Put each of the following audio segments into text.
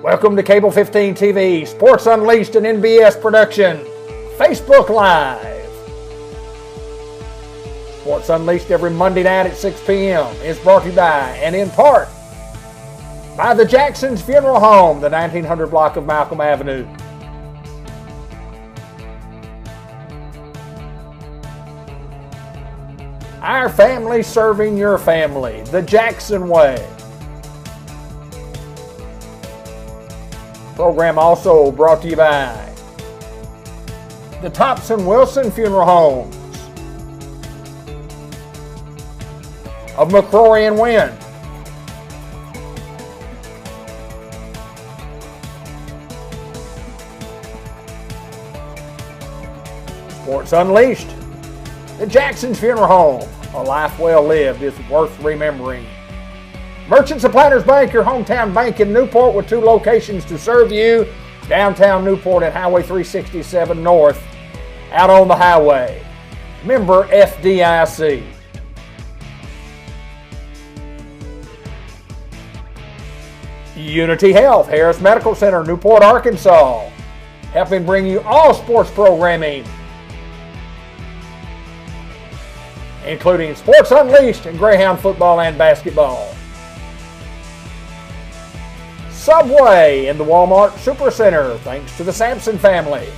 Welcome to Cable 15 TV, Sports Unleashed, an NBS production, Facebook Live. Sports Unleashed every Monday night at 6 p.m. is brought to you by, and in part, by the Jackson's Funeral Home, the 1900 block of Malcolm Avenue. Our family serving your family, the Jackson way. Program also brought to you by the Thompson Wilson Funeral Homes of McCrory and Wynn. Sports Unleashed, the Jackson's Funeral Home. A life well lived is worth remembering. Merchants of Planters Bank, your hometown bank in Newport with 2 locations to serve you. Downtown Newport at Highway 367 North, out on the highway. Member FDIC. Unity Health, Harris Medical Center, Newport, Arkansas. Helping bring you all sports programming, including Sports Unleashed and Greyhound football and basketball. Subway in the Walmart Supercenter, thanks to the Sampson family.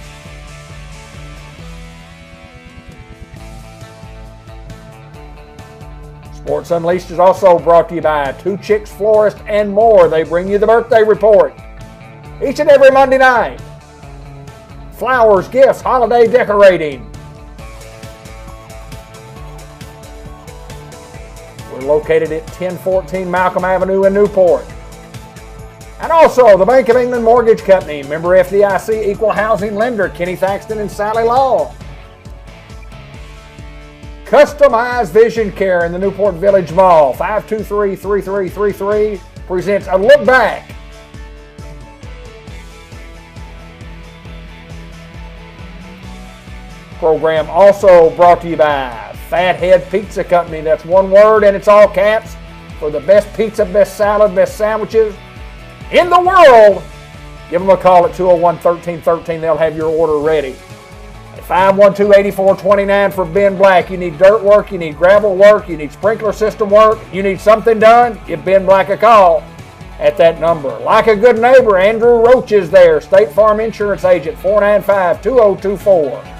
Sports Unleashed is also brought to you by Two Chicks Florist and more. They bring you the birthday report each and every Monday night. Flowers, gifts, holiday decorating. We're located at 1014 Malcolm Avenue in Newport. And also the Bank of England Mortgage Company, member FDIC, equal housing lender, Kenny Thaxton and Sally Law. Customized Vision Care in the Newport Village Mall, 523-3333, presents a look back. Program also brought to you by Fathead Pizza Company. That's one word and it's all caps for the best pizza, best salad, best sandwiches in the world. Give them a call at 201-1313. They'll have your order ready. At 512-8429 for Ben Black. You need dirt work, you need gravel work, you need sprinkler system work, you need something done, give Ben Black a call at that number. Like a good neighbor, Andrew Roach is there. State Farm Insurance Agent, 495-2024.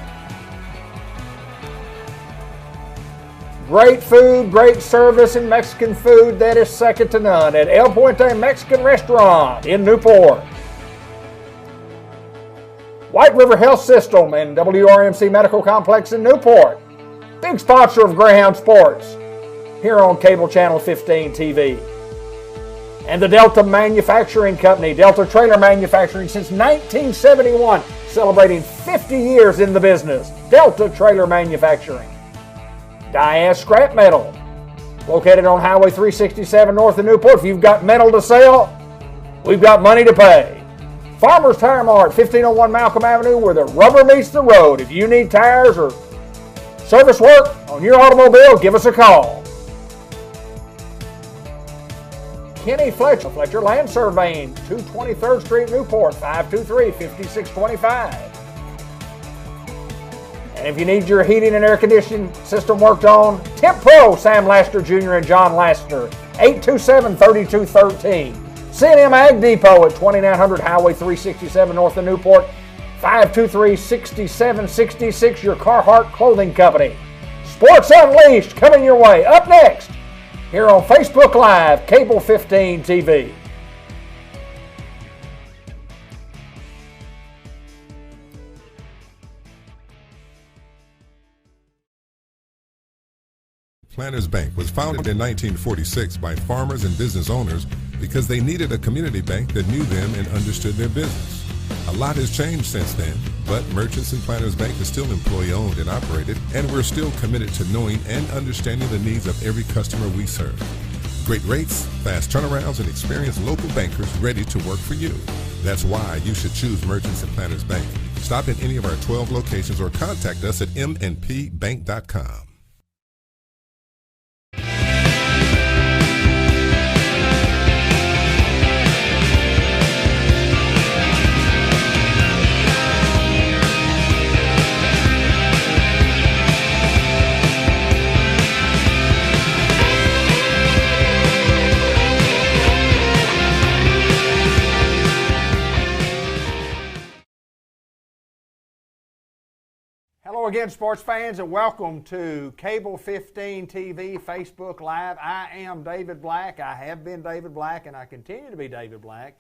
Great food, great service, and Mexican food that is second to none at El Puente Mexican Restaurant in Newport. White River Health System and WRMC Medical Complex in Newport. Big sponsor of Greyhound Sports here on Cable Channel 15 TV. And the Delta Manufacturing Company, Delta Trailer Manufacturing since 1971, celebrating 50 years in the business. Delta Trailer Manufacturing. Diaz Scrap Metal, located on Highway 367 north of Newport. If you've got metal to sell, we've got money to pay. Farmers Tire Mart, 1501 Malcolm Avenue, where the rubber meets the road. If you need tires or service work on your automobile, give us a call. Kenny Fletcher, Fletcher Land Surveying, 223rd Street, Newport, 523-5625. And if you need your heating and air conditioning system worked on, Temp Pro, Sam Laster Jr. and John Laster, 827-3213. C&M Ag Depot at 2900 Highway 367 north of Newport, 523-6766, your Carhartt Clothing Company. Sports Unleashed coming your way. Up next, here on Facebook Live, Cable 15 TV. Planters Bank was founded in 1946 by farmers and business owners because they needed a community bank that knew them and understood their business. A lot has changed since then, but Merchants and Planters Bank is still employee-owned and operated, and we're still committed to knowing and understanding the needs of every customer we serve. Great rates, fast turnarounds, and experienced local bankers ready to work for you. That's why you should choose Merchants and Planters Bank. Stop at any of our 12 locations or contact us at mnpbank.com. Hello again, sports fans, and welcome to Cable 15 TV, Facebook Live. I am David Black. I have been David Black, and I continue to be David Black.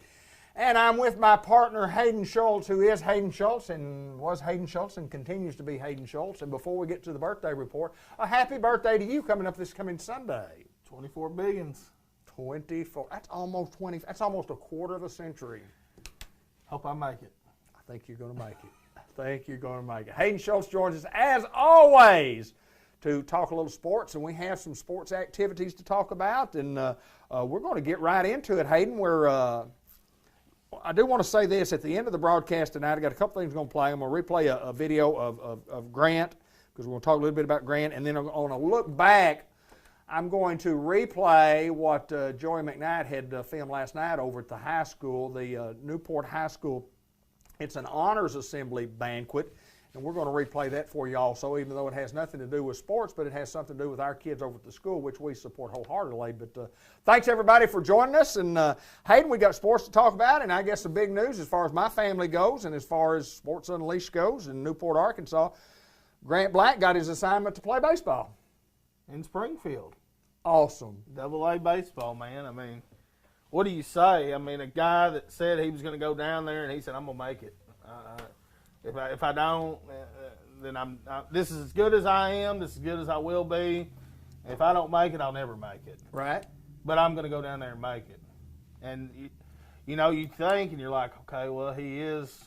And I'm with my partner, Hayden Schultz, who is Hayden Schultz, and was Hayden Schultz, and continues to be Hayden Schultz. And before we get to the birthday report, a happy birthday to you coming up this coming Sunday. 24 billions. 24. That's almost 20. That's almost a quarter of a century. Hope I make it. I think you're going to make it. Think you're going to make it. Hayden Schultz joins us, as always, to talk a little sports, and we have some sports activities to talk about, and we're going to get right into it, Hayden. I do want to say this. At the end of the broadcast tonight, I got a couple things I'm going to play. I'm going to replay a video of Grant, because we're going to talk a little bit about Grant, and then I'm going to look back. I'm going to replay what Joey McKnight had filmed last night over at the high school, the Newport High School. It's an honors assembly banquet, and we're going to replay that for you also, even though it has nothing to do with sports, but it has something to do with our kids over at the school, which we support wholeheartedly. But thanks, everybody, for joining us. And Hayden, we got sports to talk about, and I guess the big news as far as my family goes and as far as Sports Unleashed goes in Newport, Arkansas, Grant Black got his assignment to play baseball. In Springfield. Awesome. AA baseball, man. I mean, what do you say? I mean, a guy that said he was going to go down there, and he said, I'm going to make it. If I don't, then this is as good as I am. This is as good as I will be. If I don't make it, I'll never make it. Right. But I'm going to go down there and make it. And, you think, and you're like, okay, well, he is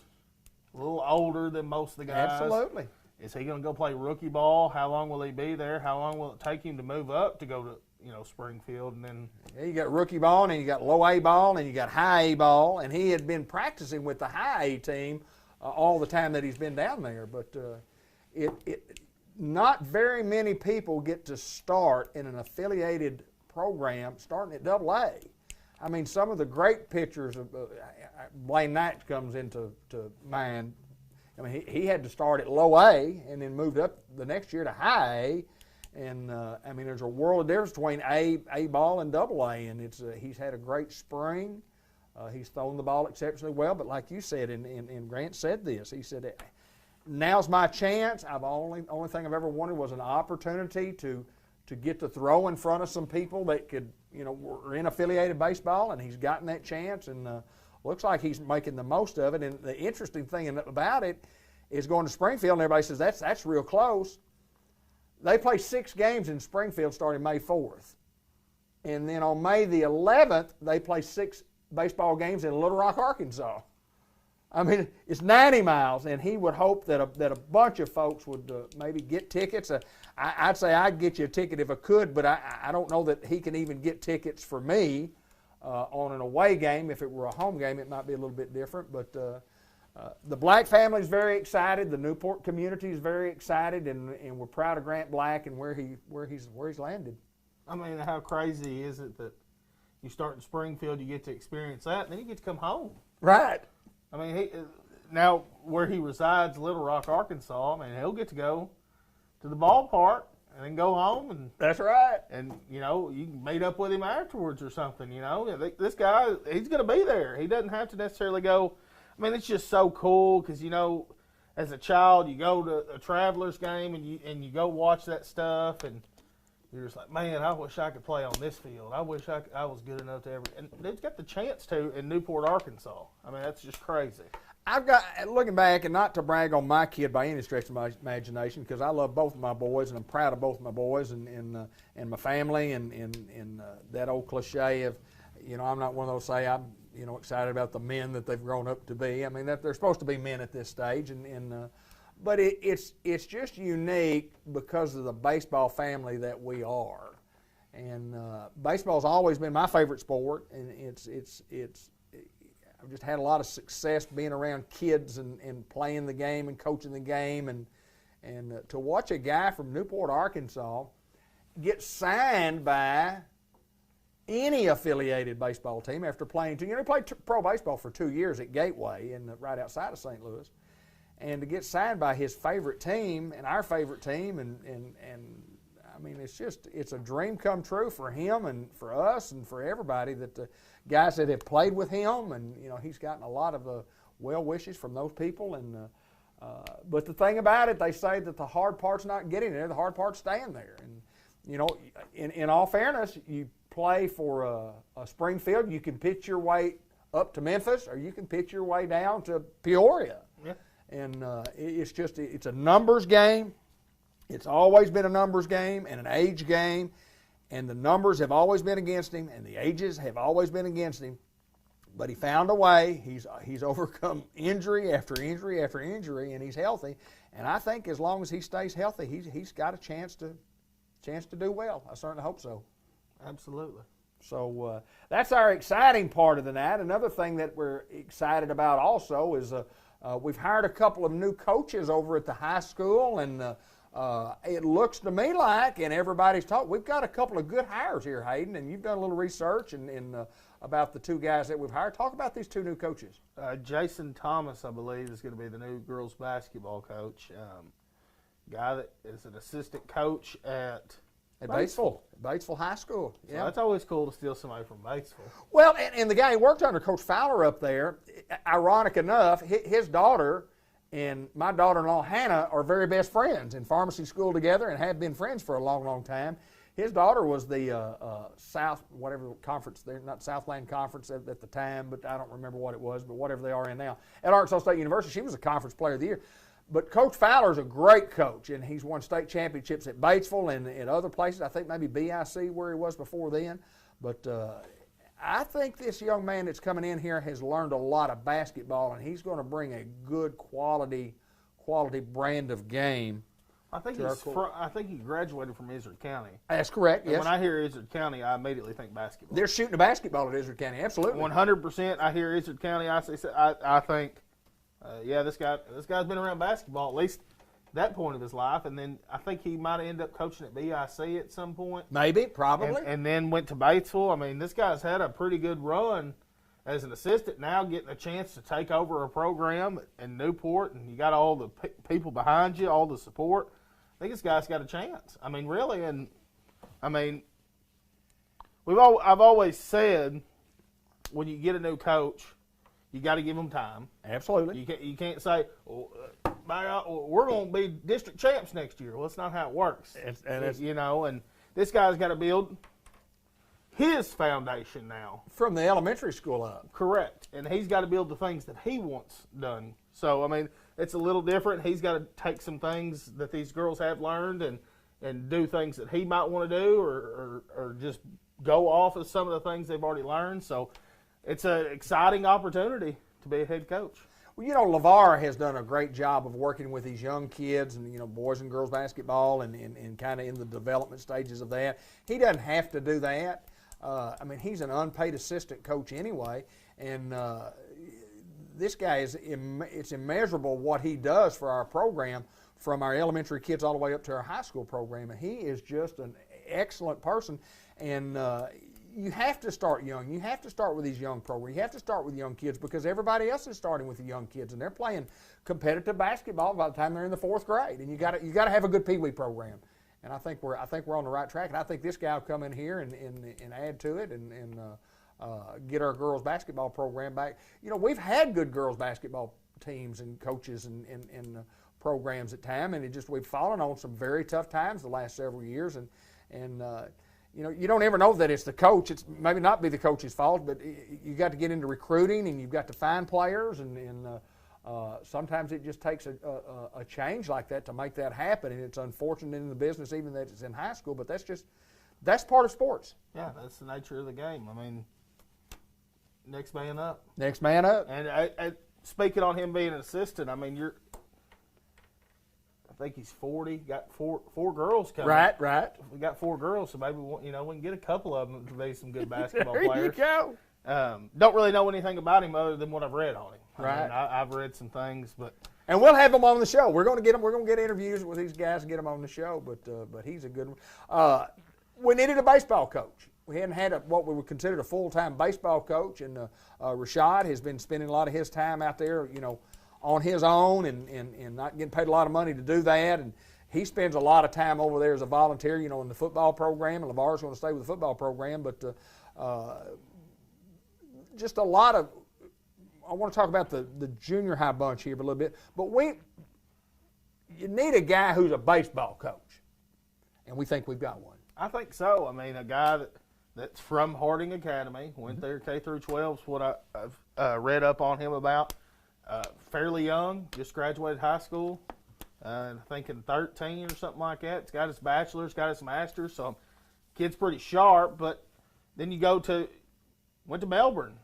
a little older than most of the guys. Absolutely. Is he going to go play rookie ball? How long will he be there? How long will it take him to move up to go to Springfield? And then you got rookie ball, and you got low A ball, and you got high A ball, and he had been practicing with the high A team all the time that he's been down there. But not very many people get to start in an affiliated program starting at AA. I mean, some of the great pitchers, Blaine Knight comes into mind. I mean, he had to start at low A and then moved up the next year to high A. And, I mean, there's a world of difference between A ball and AA, and he's had a great spring. He's thrown the ball exceptionally well, but like you said, and Grant said this, he said, now's my chance. Only thing I've ever wanted was an opportunity to get to throw in front of some people that could, were in affiliated baseball, and he's gotten that chance, and looks like he's making the most of it. And the interesting thing about it is going to Springfield, and everybody says that's real close. They play 6 games in Springfield starting May 4th. And then on May the 11th, they play 6 baseball games in Little Rock, Arkansas. I mean, it's 90 miles, and he would hope that a bunch of folks would maybe get tickets. I'd say I'd get you a ticket if I could, but I don't know that he can even get tickets for me on an away game. If it were a home game, it might be a little bit different, but the Black family is very excited. The Newport community is very excited, and we're proud of Grant Black and where he's landed. I mean, how crazy is it that you start in Springfield, you get to experience that, and then you get to come home. Right. I mean, now where he resides, Little Rock, Arkansas, I mean, he'll get to go to the ballpark and then go home. And that's right. And, you can meet up with him afterwards or something, This guy, he's going to be there. He doesn't have to necessarily go. I mean, it's just so cool because, as a child, you go to a Travelers game and you go watch that stuff, and you're just like, man, I wish I could play on this field. I wish I was good enough to ever. And they've got the chance to in Newport, Arkansas. I mean, that's just crazy. I've got, looking back, and not to brag on my kid by any stretch of my imagination, because I love both of my boys, and I'm proud of both of my boys and my family, and that old cliche of, I'm not one of those say I'm, excited about the men that they've grown up to be. I mean, that they're supposed to be men at this stage, but it's just unique because of the baseball family that we are, and baseball's always been my favorite sport, and I've just had a lot of success being around kids and playing the game and coaching the game, and to watch a guy from Newport, Arkansas get signed by any affiliated baseball team after playing he played pro baseball for 2 years at Gateway right outside of St. Louis, and to get signed by his favorite team and our favorite team, and I mean, it's a dream come true for him and for us and for everybody, that the guys that have played with him, and he's gotten a lot of well wishes from those people, and But the thing about it, they say that the hard part's not getting there. The hard part's staying there. And, you know, in all fairness, you play for a Springfield, you can pitch your way up to Memphis, or you can pitch your way down to Peoria. Yeah. And it's a numbers game. It's always been a numbers game and an age game. And the numbers have always been against him, and the ages have always been against him. But he found a way. He's overcome injury after injury after injury, and he's healthy. And I think as long as he stays healthy, he's got a chance to do well. I certainly hope so. Absolutely. So that's our exciting part of the night. Another thing that we're excited about also is we've hired a couple of new coaches over at the high school, and it looks to me like, and everybody's talking, we've got a couple of good hires here, Hayden, and you've done a little research and about the two guys that we've hired. Talk about these two new coaches. Jason Thomas, I believe, is going to be the new girls basketball coach. Guy that is an assistant coach at Batesville High School. So yeah, that's always cool to steal somebody from Batesville. Well, and the guy who worked under Coach Fowler up there, ironic enough, his daughter and my daughter-in-law Hannah are very best friends in pharmacy school together and have been friends for a long, long time. His daughter was the South, whatever conference, they're not Southland Conference at the time, but I don't remember what it was, but whatever they are in now. At Arkansas State University, she was a Conference Player of the Year. But Coach Fowler's a great coach, and he's won state championships at Batesville and at other places. I think maybe BIC where he was before then. But I think this young man that's coming in here has learned a lot of basketball, and he's going to bring a good quality brand of game. I think he graduated from Izard County. That's correct. Yes. And when I hear Izard County, I immediately think basketball. They're shooting a basketball at Izard County. Absolutely. 100%. I hear Izard County. I think, this guy's been around basketball at least that point of his life, and then I think he might end up coaching at BIC at some point. Maybe, probably. And then went to Batesville. I mean, this guy's had a pretty good run as an assistant, now getting a chance to take over a program in Newport, and you got all the people behind you, all the support. I think this guy's got a chance. I mean, really, and I mean, I've always said when you get a new coach, you got to give them time. Absolutely. You can't say, we're going to be district champs next year. Well, that's not how it works. And this guy's got to build his foundation now. From the elementary school up. Correct. And he's got to build the things that he wants done. So, I mean, it's a little different. He's got to take some things that these girls have learned and do things that he might want to do or just go off of some of the things they've already learned. So, it's an exciting opportunity to be a head coach. Well, LeVar has done a great job of working with these young kids and, boys and girls basketball and kind of in the development stages of that. He doesn't have to do that. He's an unpaid assistant coach anyway, and this guy it's immeasurable what he does for our program from our elementary kids all the way up to our high school program, and he is just an excellent person, and you have to start young. You have to start with these young programs. You have to start with young kids because everybody else is starting with the young kids, and they're playing competitive basketball by the time they're in the 4th grade. And you got to have a good Pee Wee program. And I think we're on the right track. And I think this guy will come in here and add to it and get our girls basketball program back. We've had good girls basketball teams and coaches and programs at time, and we've fallen on some very tough times the last several years, and you don't ever know that it's the coach. It's maybe not be the coach's fault, but you got to get into recruiting and you've got to find players, and sometimes it just takes a change like that to make that happen. And it's unfortunate in the business, even that it's in high school, but that's part of sports. Yeah, that's the nature of the game. I mean, next man up. Next man up. And speaking on him being an assistant, I mean, I think he's 40. Got four girls coming. Right. We got 4 girls, so maybe we can get a couple of them to be some good basketball there players. There you go. Don't really know anything about him other than what I've read on him. Right. I've read some things, and we'll have him on the show. We're going to get him. We're going to get interviews with these guys and get them on the show. But he's a good one. We needed a baseball coach. We hadn't had what we would consider a full-time baseball coach, and Rashad has been spending a lot of his time out there, on his own and not getting paid a lot of money to do that. And he spends a lot of time over there as a volunteer, in the football program. And LeVar's going to stay with the football program. But just a lot of – I want to talk about the junior high bunch here a little bit. But you need a guy who's a baseball coach, and we think we've got one. I think so. I mean, a guy that's from Harding Academy, went there K through 12 is what I've read up on him about. Fairly young, just graduated high school. I think in 13 or something like that. He's got his bachelor's, got his master's, so kid's pretty sharp. But then you went to Melbourne.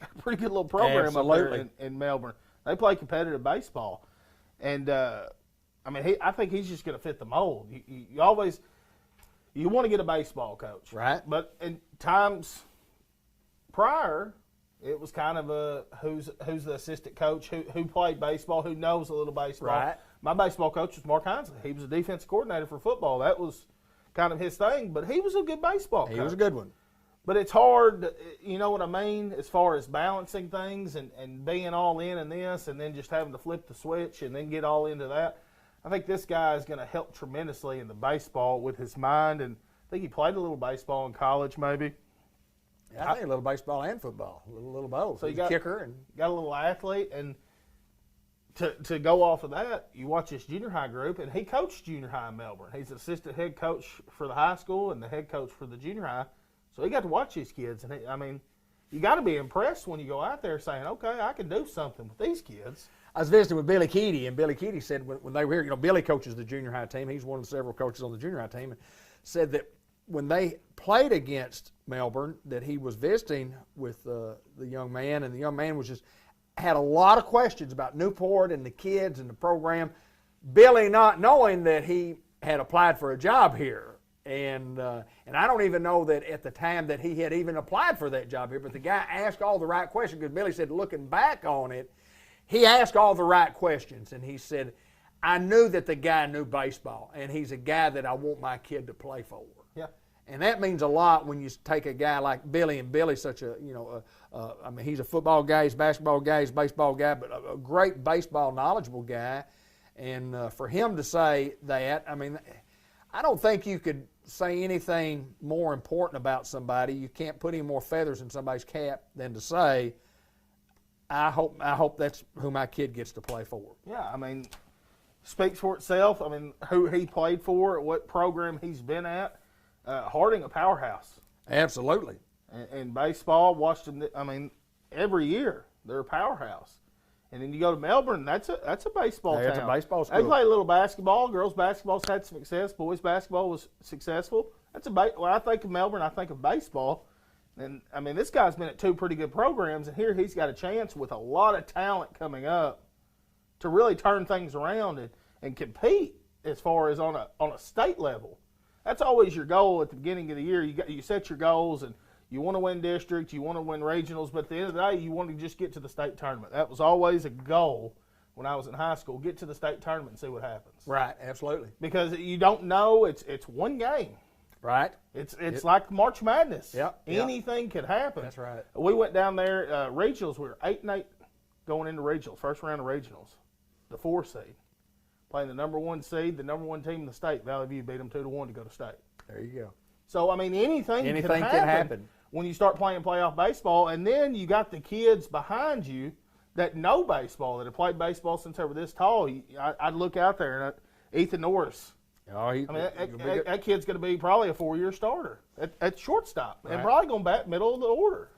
Got a pretty good little program up there in Melbourne. They play competitive baseball. And, I think he's just going to fit the mold. You always – you want to get a baseball coach. Right. But in times prior – it was kind of a who's the assistant coach, who played baseball, who knows a little baseball. Right. My baseball coach was Mark Heinsley. He was a defensive coordinator for football. That was kind of his thing, but he was a good baseball coach. He was a good one. But it's hard, you know what I mean, as far as balancing things and being all in this and then just having to flip the switch and then get all into that. I think this guy is going to help tremendously in the baseball with his mind, and I think he played a little baseball in college maybe. Yeah, I think a little baseball and football, a little both. So you got kicker and got a little athlete, and to go off of that, you watch this junior high group, and he coached junior high in Melbourne. He's an assistant head coach for the high school and the head coach for the junior high. So he got to watch these kids, and you got to be impressed when you go out there saying, okay, I can do something with these kids. I was visiting with Billy Keaty, and Billy Keaty said when they were here, Billy coaches the junior high team. He's one of the several coaches on the junior high team, and said that when they played against Melbourne, that he was visiting with the young man, and the young man had a lot of questions about Newport and the kids and the program. Billy not knowing that he had applied for a job here. And I don't even know that at the time that he had even applied for that job here, but the guy asked all the right questions, because Billy said, looking back on it, he asked all the right questions, and he said, I knew that the guy knew baseball, and he's a guy that I want my kid to play for. Yeah. And that means a lot when you take a guy like Billy, and Billy's such a, he's a football guy, he's a basketball guy, he's a baseball guy, but a great baseball knowledgeable guy. And for him to say that, I don't think you could say anything more important about somebody. You can't put any more feathers in somebody's cap than to say, I hope that's who my kid gets to play for. Yeah, speaks for itself. Who he played for, what program he's been at. Harding, a powerhouse. Absolutely. And baseball, watched them. Every year they're a powerhouse. And then you go to Melbourne. That's a baseball town. It's a baseball school. They play a little basketball. Girls basketball's had success. Boys basketball was successful. When I think of Melbourne, I think of baseball. And this guy's been at two pretty good programs, and here he's got a chance with a lot of talent coming up to really turn things around and compete as far as on a state level. That's always your goal at the beginning of the year. You set your goals, and you want to win district, you want to win regionals, but at the end of the day, you want to just get to the state tournament. That was always a goal when I was in high school, get to the state tournament and see what happens. Right, absolutely. Because you don't know, it's one game. Right. It's like March Madness. Yep. Anything could happen. That's right. We went down there, regionals, we were 8-8 going into regionals, first round of regionals, the 4 seed. Playing the number 1 seed, the number 1 team in the state. Valley View beat them 2-1 to go to state. There you go. So, anything can happen when you start playing playoff baseball, and then you got the kids behind you that know baseball, that have played baseball since they were this tall. I'd look out there, and Ethan Norris. Oh, that kid's going to be probably a 4-year starter at shortstop, right. and probably going to bat middle of the order.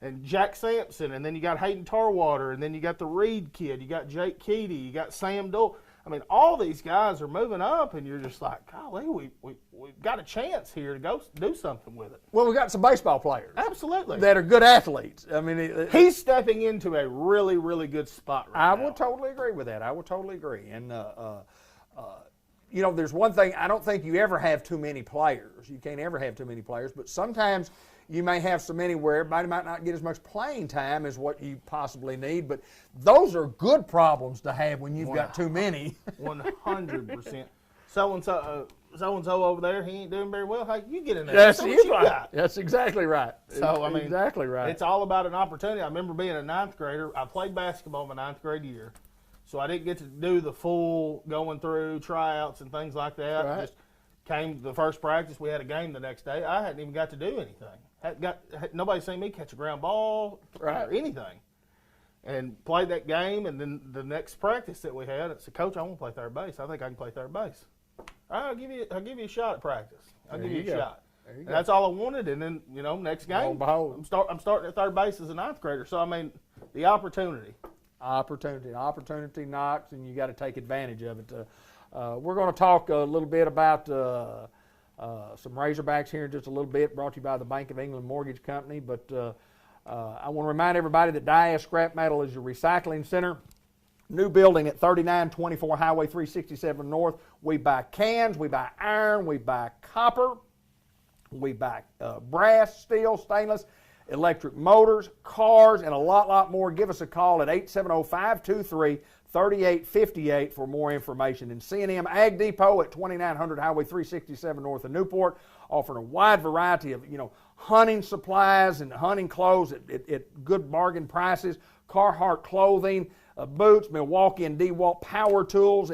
And Jack Sampson, and then you got Hayden Tarwater, and then you got the Reed kid, you got Jake Keaty, you got Sam Dole. All these guys are moving up, and you're just like, golly, we've got a chance here to go do something with it. Well, we got some baseball players. Absolutely. That are good athletes. He's stepping into a really, really good spot right now. I would totally agree with that. I would totally agree. And, there's one thing, I don't think you ever have too many players. You can't ever have too many players, but sometimes you may have so many where everybody might not get as much playing time as what you possibly need, but those are good problems to have when you've got too many. 100%. So-and-so over there, he ain't doing very well. Hey, you get in there. That's right. That's exactly right. Exactly right. It's all about an opportunity. I remember being a 9th grader. I played basketball my 9th grade year, so I didn't get to do the full going through tryouts and things like that. Right. Just came to the first practice. We had a game the next day. I hadn't even got to do anything. Nobody seen me catch a ground ball or anything. and played that game. And then the next practice that we had, I said, Coach, I want to play third base. I think I can play third base. All right, I'll give you a shot at practice. I'll give you a shot. And that's all I wanted. And then, next game, I'm starting at third base as a ninth grader. So, I mean, the opportunity. Opportunity knocks, and you got to take advantage of it. We're going to talk a little bit about some Razorbacks here in just a little bit, brought to you by the Bank of England Mortgage Company. But I want to remind everybody that Diaz Scrap Metal is your recycling center. New building at 3924 Highway 367 North. We buy cans, we buy iron, we buy copper, we buy brass, steel, stainless, electric motors, cars, and a lot more. Give us a call at 870-523-3858 for more information. And C&M Ag Depot at 2900 Highway 367 North of Newport, offering a wide variety of, hunting supplies and hunting clothes at good bargain prices, Carhartt clothing, boots, Milwaukee and DeWalt power tools,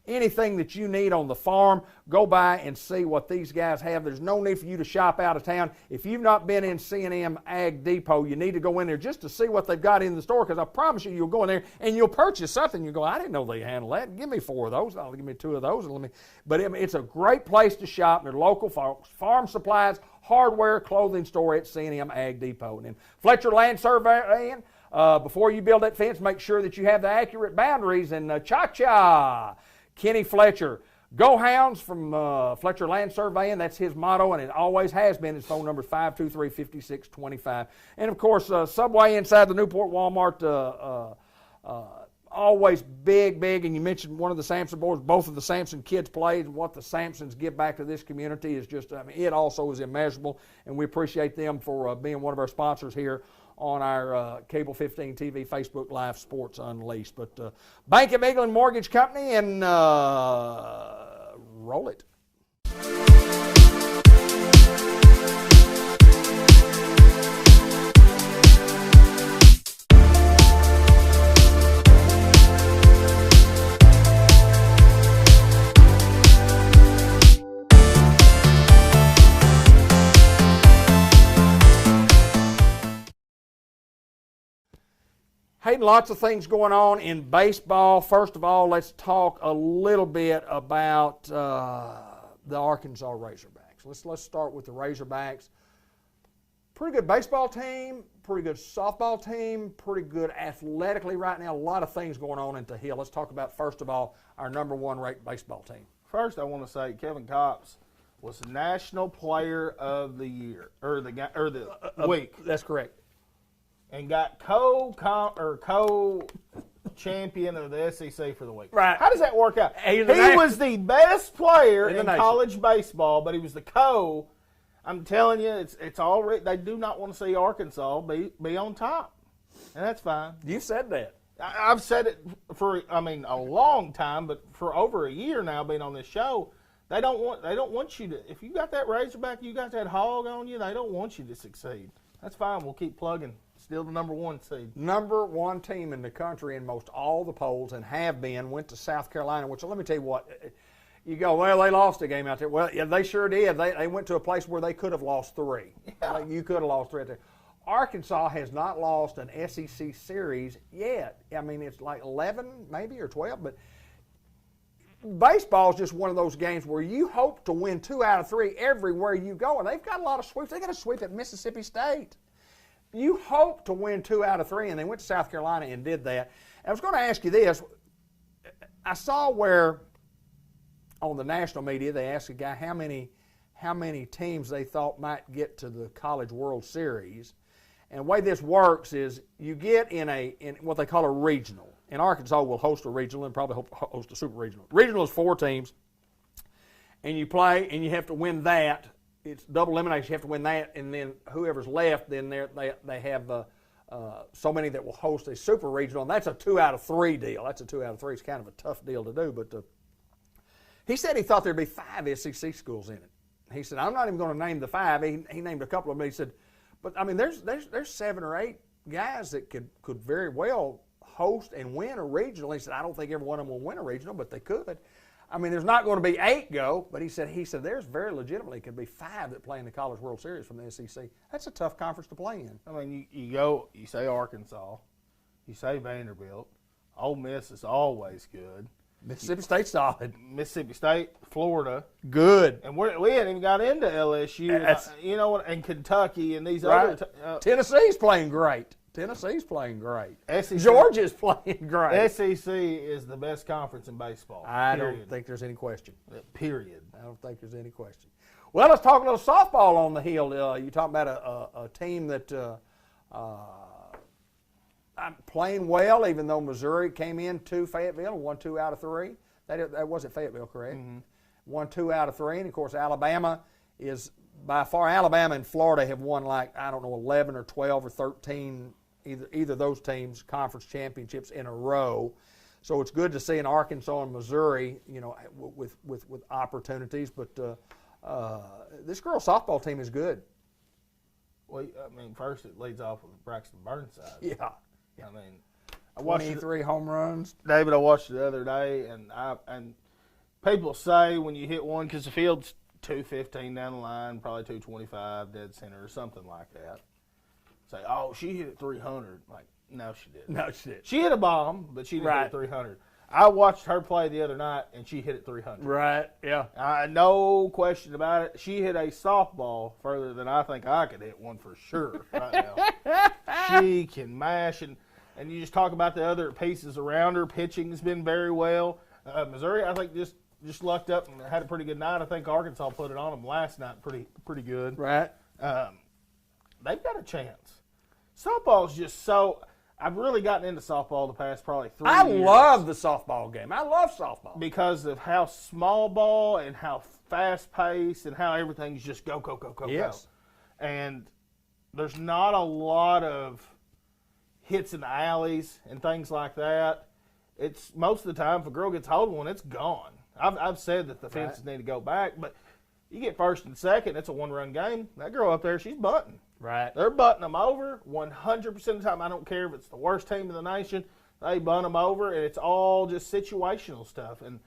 anything that you need on the farm. Go by and see what these guys have. There's no need for you to shop out of town. If you've not been in C&M Ag Depot, you need to go in there just to see what they've got in the store, because I promise you, you'll go in there and you'll purchase something. You go, I didn't know they handle that. Give me 4 of those. I'll give me 2 of those. But it's a great place to shop. They're local folks, farm supplies, hardware, clothing store at C&M Ag Depot. And then Fletcher Land Surveying. Before you build that fence, make sure that you have the accurate boundaries. And cha-cha, Kenny Fletcher. Go Hounds from Fletcher Land Surveying. That's his motto, and it always has been. His phone number is 523-5625. And, of course, Subway inside the Newport Walmart, always big. And you mentioned one of the Sampson boys. Both of the Sampson kids played. What the Sampsons give back to this community is just, it also is immeasurable, and we appreciate them for being one of our sponsors here on our Cable 15 TV Facebook Live Sports Unleashed. But Bank of England Mortgage Company, and roll it. Hayden, lots of things going on in baseball. First of all, let's talk a little bit about the Arkansas Razorbacks. Let's start with the Razorbacks. Pretty good baseball team, pretty good softball team, pretty good athletically right now. A lot of things going on in Hill. Let's talk about, first of all, our number 1 ranked baseball team. First, I want to say Kevin Kopps was the National Player of the Year, or the week. That's correct. And got co-champion of the SEC for the week. Right. How does that work out? He was the best player in college baseball, but he was the co. I'm telling you, it's already. They do not want to see Arkansas be on top, and that's fine. You said that. I've said it for a long time, but for over a year now, being on this show, they don't want you to. If you got that Razorback, you got that hog on you, they don't want you to succeed. That's fine. We'll keep plugging. Still the number 1 seed. Number 1 team in the country in most all the polls, and have been, went to South Carolina, which, let me tell you what, you go, well, they lost a game out there. Well, yeah, they sure did. They went to a place where they could have lost 3. Yeah. You could have lost 3 out there. Arkansas has not lost an SEC series yet. It's like 11 maybe or 12, but baseball is just one of those games where you hope to win 2 out of 3 everywhere you go, and they've got a lot of sweeps. They got a sweep at Mississippi State. You hope to win 2 out of 3, and they went to South Carolina and did that. And I was going to ask you this. I saw where on the national media they asked a guy how many teams they thought might get to the College World Series. And the way this works is you get in what they call a regional. And Arkansas will host a regional and probably host a super regional. Regional is 4 teams, and you play, and you have to win that. It's double elimination. You have to win that, and then whoever's left, then they have so many that will host a super regional, and that's a 2 out of 3 deal. That's a 2 out of 3. It's kind of a tough deal to do, but he said he thought there'd be 5 SEC schools in it. He said, I'm not even going to name the 5. He named a couple of them. He said, but there's 7 or 8 guys that could very well host and win a regional. He said, I don't think every one of them will win a regional, but they could. There's not going to be 8 go, but he said there's very legitimately could be 5 that play in the College World Series from the SEC. That's a tough conference to play in. You say Arkansas, You say Vanderbilt. Ole Miss is always good. Mississippi State's solid. Mississippi State, Florida. Good. And we hadn't even got into LSU. And Kentucky and these Right. other. Tennessee's playing great. Tennessee's playing great. SEC, Georgia's playing great. SEC is the best conference in baseball. I period. don't think there's any question. Period. I don't think there's any question. Well, let's talk a little softball on the hill. You talk about a team that I'm playing well, even though Missouri came into Fayetteville and won 2 out of 3. That wasn't Fayetteville, correct? Mm-hmm. Won 2 out of 3, and of course Alabama is by far. Alabama and Florida have won 11 or 12 or 13. Either of those teams conference championships in a row, so it's good to see an Arkansas and Missouri, with opportunities. But this girls softball team is good. Well, I mean, first it leads off with Braxton Burnside. Yeah. I mean, I watched 23 home runs. David, I watched it the other day, and people say when you hit one, because the field's 215 down the line, probably 225 dead center or something like that. Say, oh, she hit it 300. Like, no, she didn't. No, she didn't. She hit a bomb, but she didn't Right. hit it 300. I watched her play the other night, and she hit it 300. Right, yeah. No question about it. She hit a softball further than I think I could hit one for sure right now. She can mash, and you just talk about the other pieces around her. Pitching's been very well. Missouri, I think, just lucked up and had a pretty good night. I think Arkansas put it on them last night pretty good. Right. They've got a chance. Softball's just so. I've really gotten into softball the past probably 3 years. I love the softball game. I love softball. Because of how small ball and how fast paced and how everything's just go. Yes. And there's not a lot of hits in the alleys and things like that. It's most of the time if a girl gets hold of one, it's gone. I've said that the fences need to go back, but you get first and second, it's a one-run game. That girl up there, she's butting. Right. They're butting them over 100% of the time. I don't care if it's the worst team in the nation. They bunt them over, and it's all just situational stuff. And,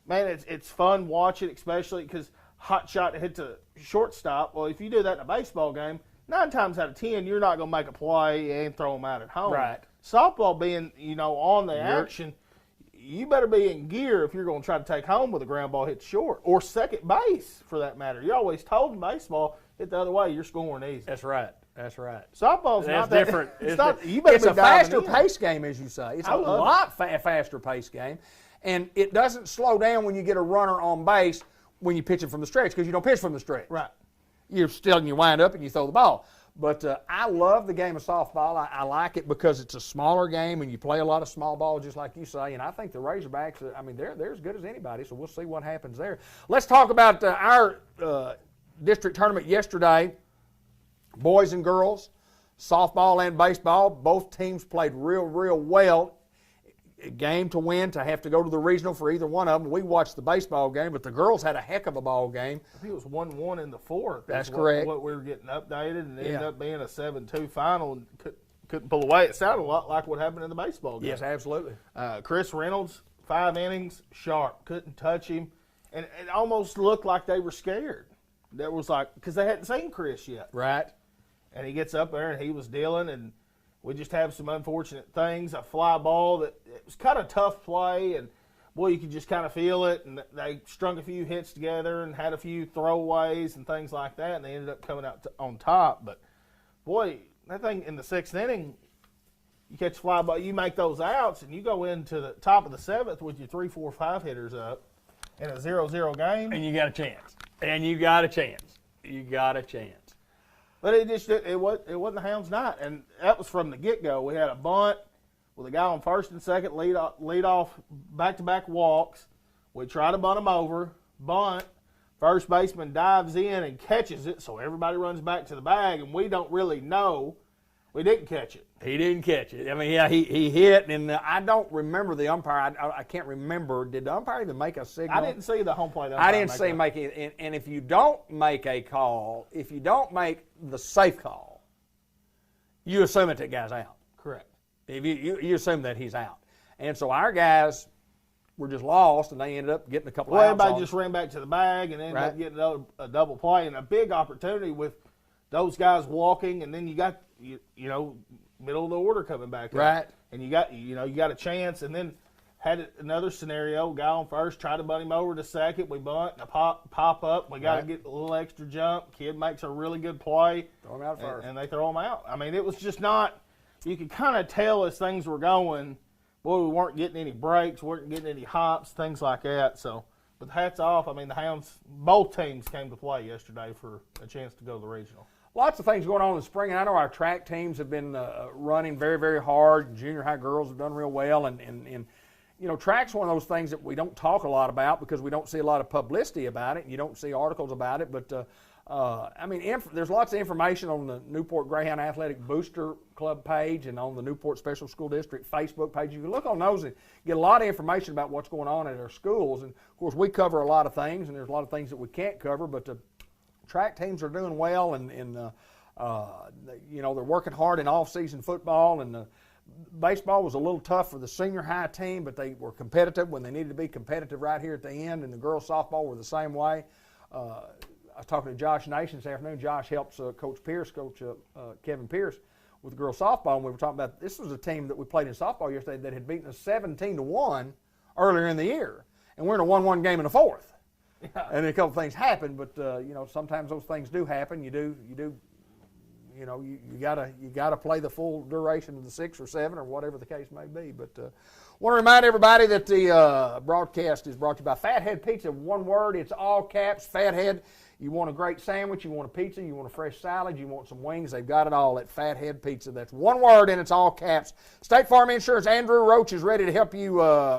man, it's fun watching, especially because hot shot hits a shortstop. Well, if you do that in a baseball game, 9 times out of 10, you're not going to make a play and throw them out at home. Right. Softball being, on the action, you better be in gear if you're going to try to take home with a ground ball hit short or second base, for that matter. You're always told in baseball, hit the other way, you're scoring easy. That's right. That's right. Softball's That's not that different. It's not. You better it's be a diving faster in. pace game, as you say. It's I a love lot faster pace game, and it doesn't slow down when you get a runner on base when you pitch it from the stretch, because you don't pitch from the stretch. Right. You're still and you wind up and you throw the ball. But I love the game of softball. I like it because it's a smaller game and you play a lot of small ball, just like you say. And I think the Razorbacks, they're as good as anybody. So we'll see what happens there. Let's talk about our district tournament yesterday. Boys and girls, softball and baseball. Both teams played real well. A game to win, to have to go to the regional for either one of them. We watched the baseball game, but the girls had a heck of a ball game. I think it was 1-1 in the fourth. That's correct. What we were getting updated, and it ended up being a 7-2 final, and couldn't pull away. It sounded a lot like what happened in the baseball game. Yes, absolutely. Chris Reynolds, 5 innings, sharp, couldn't touch him, and it almost looked like they were scared. That was like, because they hadn't seen Chris yet. Right. And he gets up there, and he was dealing, and we just have some unfortunate things. A fly ball that it was kind of tough play, and boy, you could just kind of feel it. And they strung a few hits together and had a few throwaways and things like that, and they ended up coming out on top. But boy, that thing in the 6th inning, you catch a fly ball, you make those outs, and you go into the top of the 7th with your 3, 4, 5 hitters up in a 0-0 game, and you got a chance. You got a chance. But it wasn't the Hounds' night, and that was from the get-go. We had a bunt with a guy on first and second, lead off back-to-back walks. We try to bunt him over, bunt. First baseman dives in and catches it, so everybody runs back to the bag, and we don't really know. We didn't catch it. He didn't catch it. I mean, yeah, he hit, and I don't remember the umpire. I can't remember. Did the umpire even make a signal? I didn't see the home plate umpire. I didn't see make it. And if you don't make a call, if you don't make the safe call, you assume that guy's out. Correct. If you assume that he's out. And so our guys were just lost, and they ended up getting a couple of outs. Everybody just ran back to the bag and ended up getting a double play and a big opportunity with those guys walking, and then you got, middle of the order coming back up. Right. And you got a chance, and then had another scenario, guy on first, tried to bunt him over to second, we bunt, and a pop up, we got to get a little extra jump, kid makes a really good play. Throw him out first. And they throw him out. I mean, it was just not, you could kind of tell as things were going, boy, we weren't getting any breaks, weren't getting any hops, things like that. So, but hats off. I mean, the Hounds, both teams came to play yesterday for a chance to go to the regional. Lots of things going on in the spring, and I know our track teams have been running very, very hard. Junior high girls have done real well, and you know, track's one of those things that we don't talk a lot about because we don't see a lot of publicity about it, and you don't see articles about it. But, I mean, there's lots of information on the Newport Greyhound Athletic Booster Club page and on the Newport Special School District Facebook page. You can look on those and get a lot of information about what's going on at our schools. And, of course, we cover a lot of things, and there's a lot of things that we can't cover, but the track teams are doing well, and you know, they're working hard in off-season football, and baseball was a little tough for the senior high team, but they were competitive when they needed to be competitive right here at the end, and the girls softball were the same way. I was talking to Josh Nation this afternoon. Josh helps Coach Kevin Pierce with the girls softball, and we were talking about this was a team that we played in softball yesterday that had beaten us 17-1 earlier in the year, and we're in a 1-1 game in the fourth. Yeah. And a couple things happened, but you know, sometimes those things do happen. You know, you gotta play the full duration of the 6 or 7 or whatever the case may be. But want to remind everybody that the broadcast is brought to you by Fathead Pizza. One word, it's all caps, Fathead. You want a great sandwich, you want a pizza, you want a fresh salad, you want some wings, they've got it all at Fathead Pizza. That's one word, and it's all caps. State Farm Insurance, Andrew Roach is ready to help you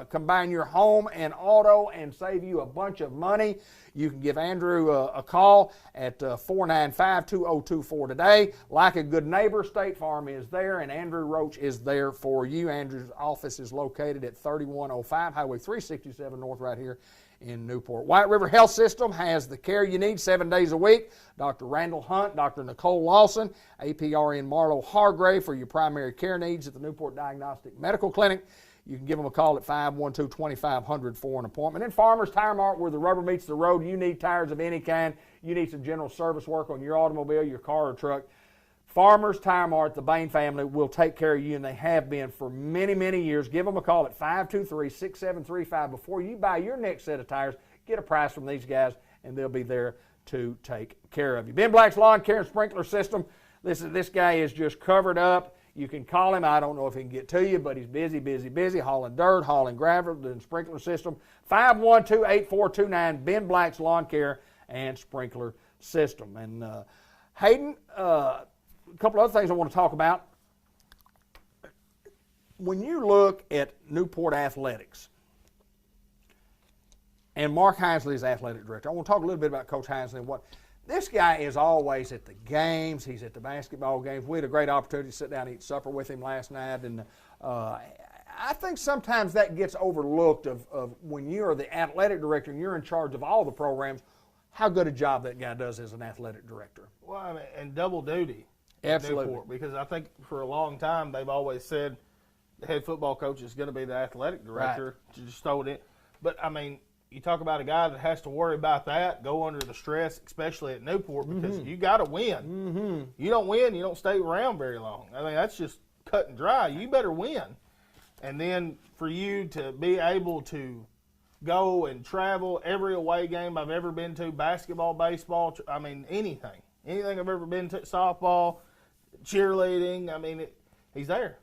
combine your home and auto and save you a bunch of money. You can give Andrew a call at 495-2024 today. Like a good neighbor, State Farm is there, and Andrew Roach is there for you. Andrew's office is located at 3105 Highway 367 North right here in Newport. White River Health System has the care you need 7 days a week. Dr. Randall Hunt, Dr. Nicole Lawson, APRN Marlo Hargrave for your primary care needs at the Newport Diagnostic Medical Clinic. You can give them a call at 512-2500 for an appointment. And Farmers Tire Mart, where the rubber meets the road. You need tires of any kind. You need some general service work on your automobile, your car, or truck. Farmers Tire Mart, the Bain family, will take care of you, and they have been for many, many years. Give them a call at 523-6735. Before you buy your next set of tires, get a price from these guys, and they'll be there to take care of you. Ben Black's Lawn Care and Sprinkler System. This guy is just covered up. You can call him. I don't know if he can get to you, but he's busy, hauling dirt, hauling gravel, doing sprinkler system. 512-8429, Ben Black's Lawn Care and Sprinkler System. And Hayden, a couple other things I want to talk about. When you look at Newport Athletics, and Mark Hinesley is athletic director, I want to talk a little bit about Coach Hinesley and what this guy is always at the games. He's at the basketball games. We had a great opportunity to sit down and eat supper with him last night, and I think sometimes that gets overlooked of when you're the athletic director and you're in charge of all the programs, how good a job that guy does as an athletic director. Well, I mean, and double duty. Absolutely. Newport, because I think for a long time they've always said the head football coach is going to be the athletic director. Right. Just throw it in. But, I mean, you talk about a guy that has to worry about that, go under the stress, especially at Newport, because you got to win. Mm-hmm. You don't win, you don't stay around very long. I mean, that's just cut and dry. You better win. And then for you to be able to go and travel every away game I've ever been to, basketball, baseball, I mean, anything. Anything I've ever been to, softball, cheerleading, I mean, he's there.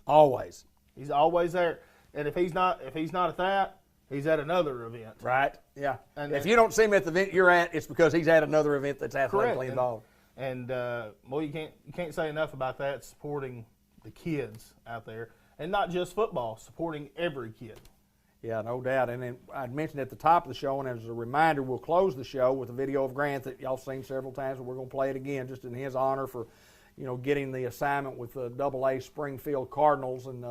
Always. He's always there. And if he's not at that, he's at another event. Right, yeah. And if you don't see him at the event you're at, it's because he's at another event that's athletically correct. Involved. And well, you can't say enough about that, supporting the kids out there. And not just football, supporting every kid. Yeah, no doubt. And then I'd mentioned at the top of the show, and as a reminder, we'll close the show with a video of Grant that y'all seen several times, but we're going to play it again just in his honor for, getting the assignment with the AA Springfield Cardinals. And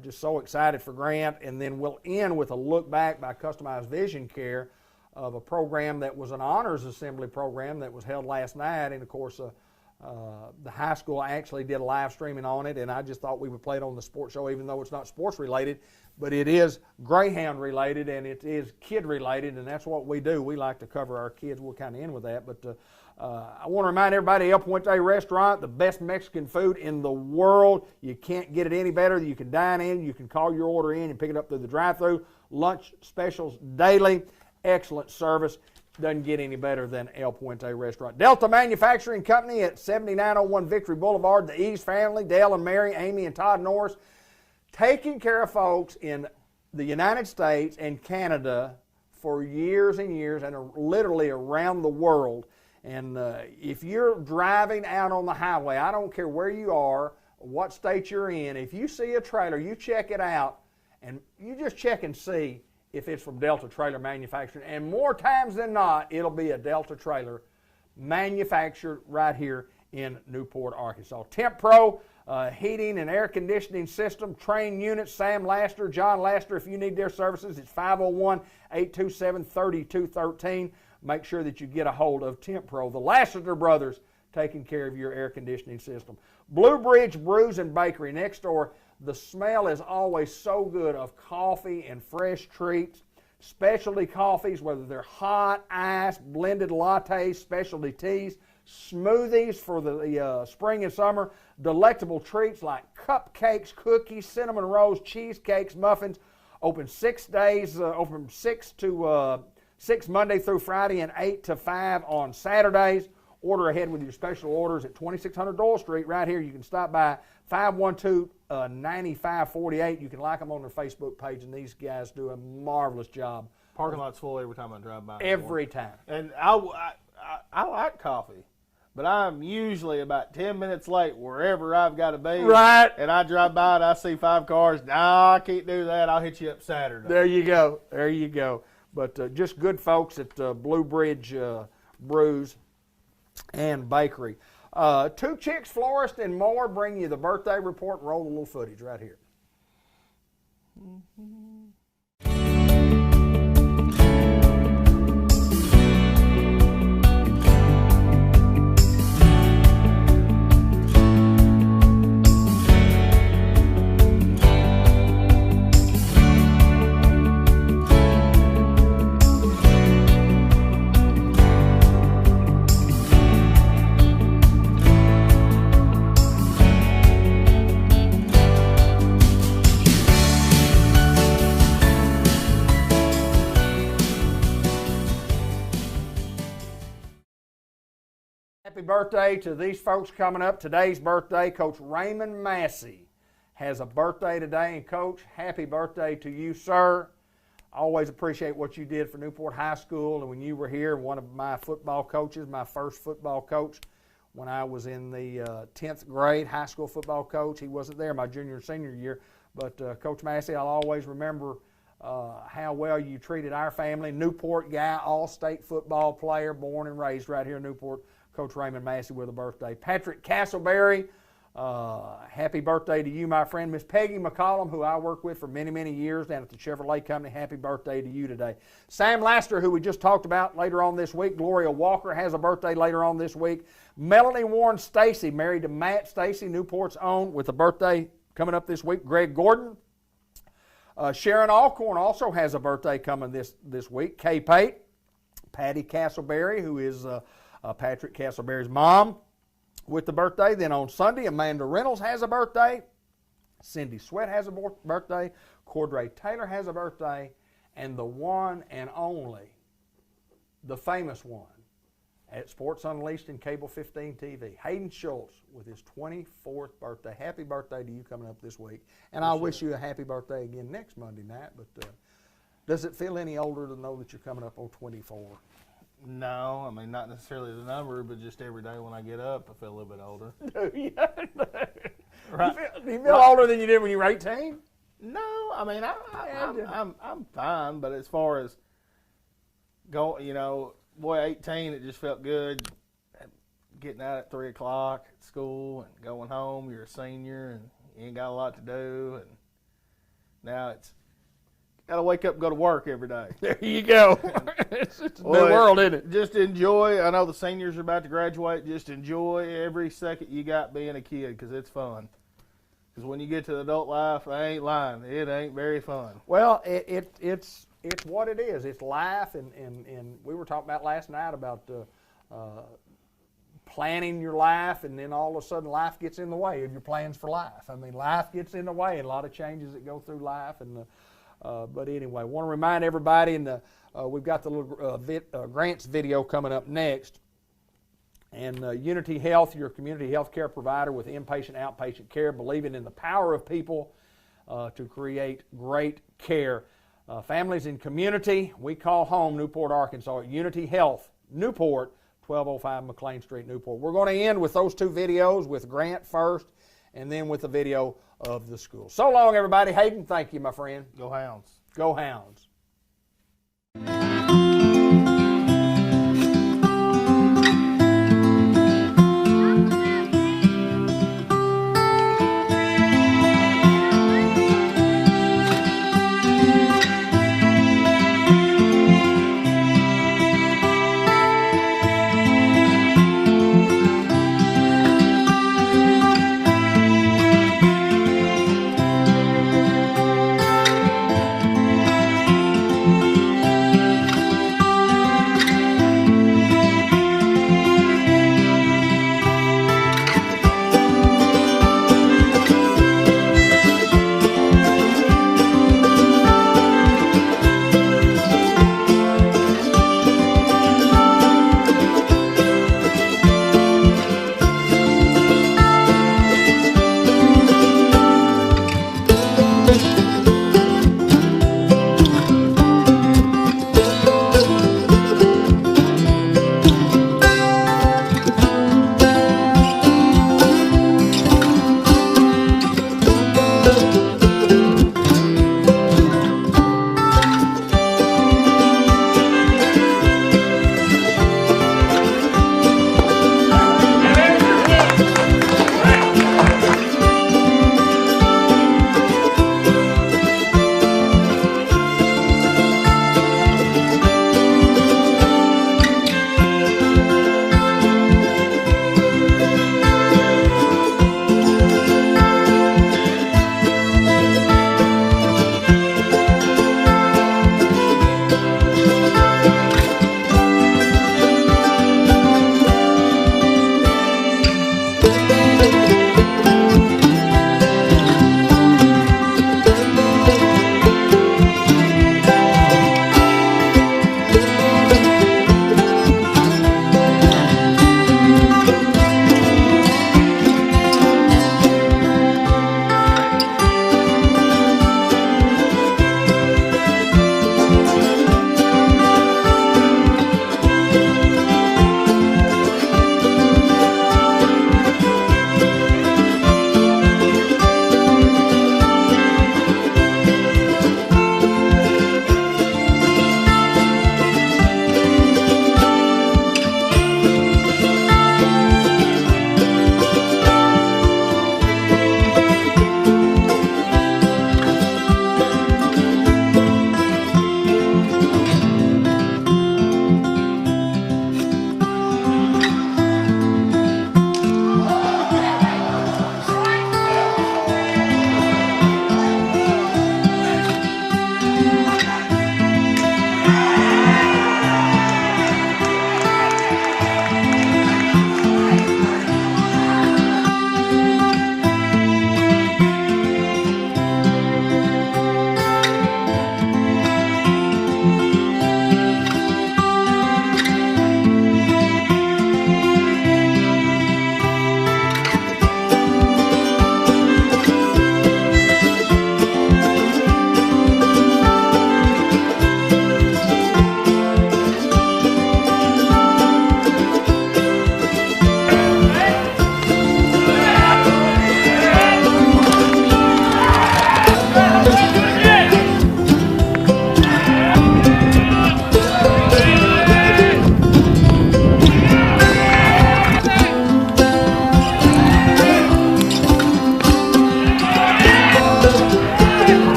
just so excited for Grant. And then we'll end with a look back by Customized Vision Care of a program that was an honors assembly program that was held last night. And, of course, The high school actually did a live streaming on it, and I just thought we would play it on the sports show, even though it's not sports related, but it is Greyhound related and it is kid related, and that's what we do. We like to cover our kids. We're kind of in with that, but I want to remind everybody, El Puente Restaurant, the best Mexican food in the world. You can't get it any better. You can dine in, you can call your order in and pick it up through the drive-thru. Lunch specials daily, excellent service. Doesn't get any better than El Puente Restaurant. Delta Manufacturing Company at 7901 Victory Boulevard. The East family, Dale and Mary, Amy and Todd Norris, taking care of folks in the United States and Canada for years and years, and literally around the world. And if you're driving out on the highway, I don't care where you are, what state you're in, if you see a trailer, you check it out, and you just check and see if it's from Delta Trailer Manufacturing. And more times than not, it'll be a Delta trailer manufactured right here in Newport, Arkansas. Temp Pro, heating and air conditioning system, train units, Sam Laster, John Laster. If you need their services, it's 501-827-3213. Make sure that you get a hold of Temp Pro. The Lassiter brothers taking care of your air conditioning system. Blue Bridge Brews and Bakery next door. The smell is always so good of coffee and fresh treats. Specialty coffees, whether they're hot, iced, blended lattes, specialty teas, smoothies for the spring and summer, delectable treats like cupcakes, cookies, cinnamon rolls, cheesecakes, muffins. Open 6 days, open 6 Monday through Friday and 8 to 5 on Saturdays. Order ahead with your special orders at 2600 Doyle Street right here. You can stop by 512-9548. You can like them on their Facebook page, and these guys do a marvelous job. Parking lot's full every time I drive by. Every time. And I like coffee, but I'm usually about 10 minutes late wherever I've got to be. Right. And I drive by and I see 5 cars. No, I can't do that. I'll hit you up Saturday. There you go. There you go. But just good folks at Blue Bridge Brews and Bakery. Two Chicks Florist and more bring you the birthday report and roll a little footage right here. Happy birthday to these folks coming up. Today's birthday, Coach Raymond Massey has a birthday today. And Coach, happy birthday to you, sir. I always appreciate what you did for Newport High School. And when you were here, one of my football coaches, my first football coach, when I was in the 10th grade, high school football coach. He wasn't there my junior and senior year. But Coach Massey, I'll always remember how well you treated our family. Newport guy, all-state football player, born and raised right here in Newport. Coach Raymond Massey with a birthday. Patrick Castleberry, happy birthday to you, my friend. Miss Peggy McCollum, who I worked with for many, many years down at the Chevrolet Company, happy birthday to you today. Sam Laster, who we just talked about later on this week. Gloria Walker has a birthday later on this week. Melanie Warren Stacy, married to Matt Stacy, Newport's own, with a birthday coming up this week. Greg Gordon. Sharon Alcorn also has a birthday coming this week. Kay Pate. Patty Castleberry, who is Patrick Castleberry's mom, with the birthday. Then on Sunday, Amanda Reynolds has a birthday. Cindy Sweat has a birthday. Cordray Taylor has a birthday. And the one and only, the famous one, at Sports Unleashed and Cable 15 TV, Hayden Schultz with his 24th birthday. Happy birthday to you coming up this week. And I wish you a happy birthday again next Monday night. But does it feel any older to know that you're coming up on 24? No, I mean, not necessarily the number, but just every day when I get up, I feel a little bit older. Do you? Right. Do you feel older than you did when you were 18? No, I mean, I'm fine, but as far as going, boy, 18, it just felt good. Getting out at 3 o'clock at school and going home, you're a senior and you ain't got a lot to do. And now it's Gotta wake up and go to work every day. There you go. It's a new world, isn't it? Just enjoy. I know the seniors are about to graduate. Just enjoy every second you got being a kid because it's fun. Because when you get to adult life, I ain't lying. It ain't very fun. Well, it's what it is. It's life, and we were talking about last night about planning your life, and then all of a sudden life gets in the way of your plans for life. I mean, life gets in the way, and a lot of changes that go through life. But anyway, I want to remind everybody, and we've got the little grants video coming up next. And Unity Health, your community health care provider with inpatient, outpatient care, believing in the power of people to create great care. Families and community, we call home Newport, Arkansas, Unity Health, Newport, 1205 McLean Street, Newport. We're going to end with those two videos, with Grant first, and then with the video of the school. So long, everybody. Hayden, thank you, my friend. Go Hounds. Go Hounds.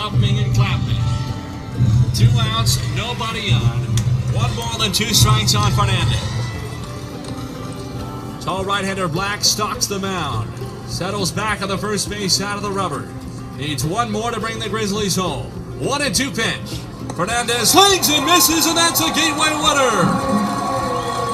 stopping and clapping. 2 outs, nobody on. 1 ball and 2 strikes on Fernandez. Tall right-hander Black stalks the mound. Settles back on the first base side of the rubber. Needs 1 more to bring the Grizzlies home. 1-2 pitch. Fernandez swings and misses, and that's a gateway winner.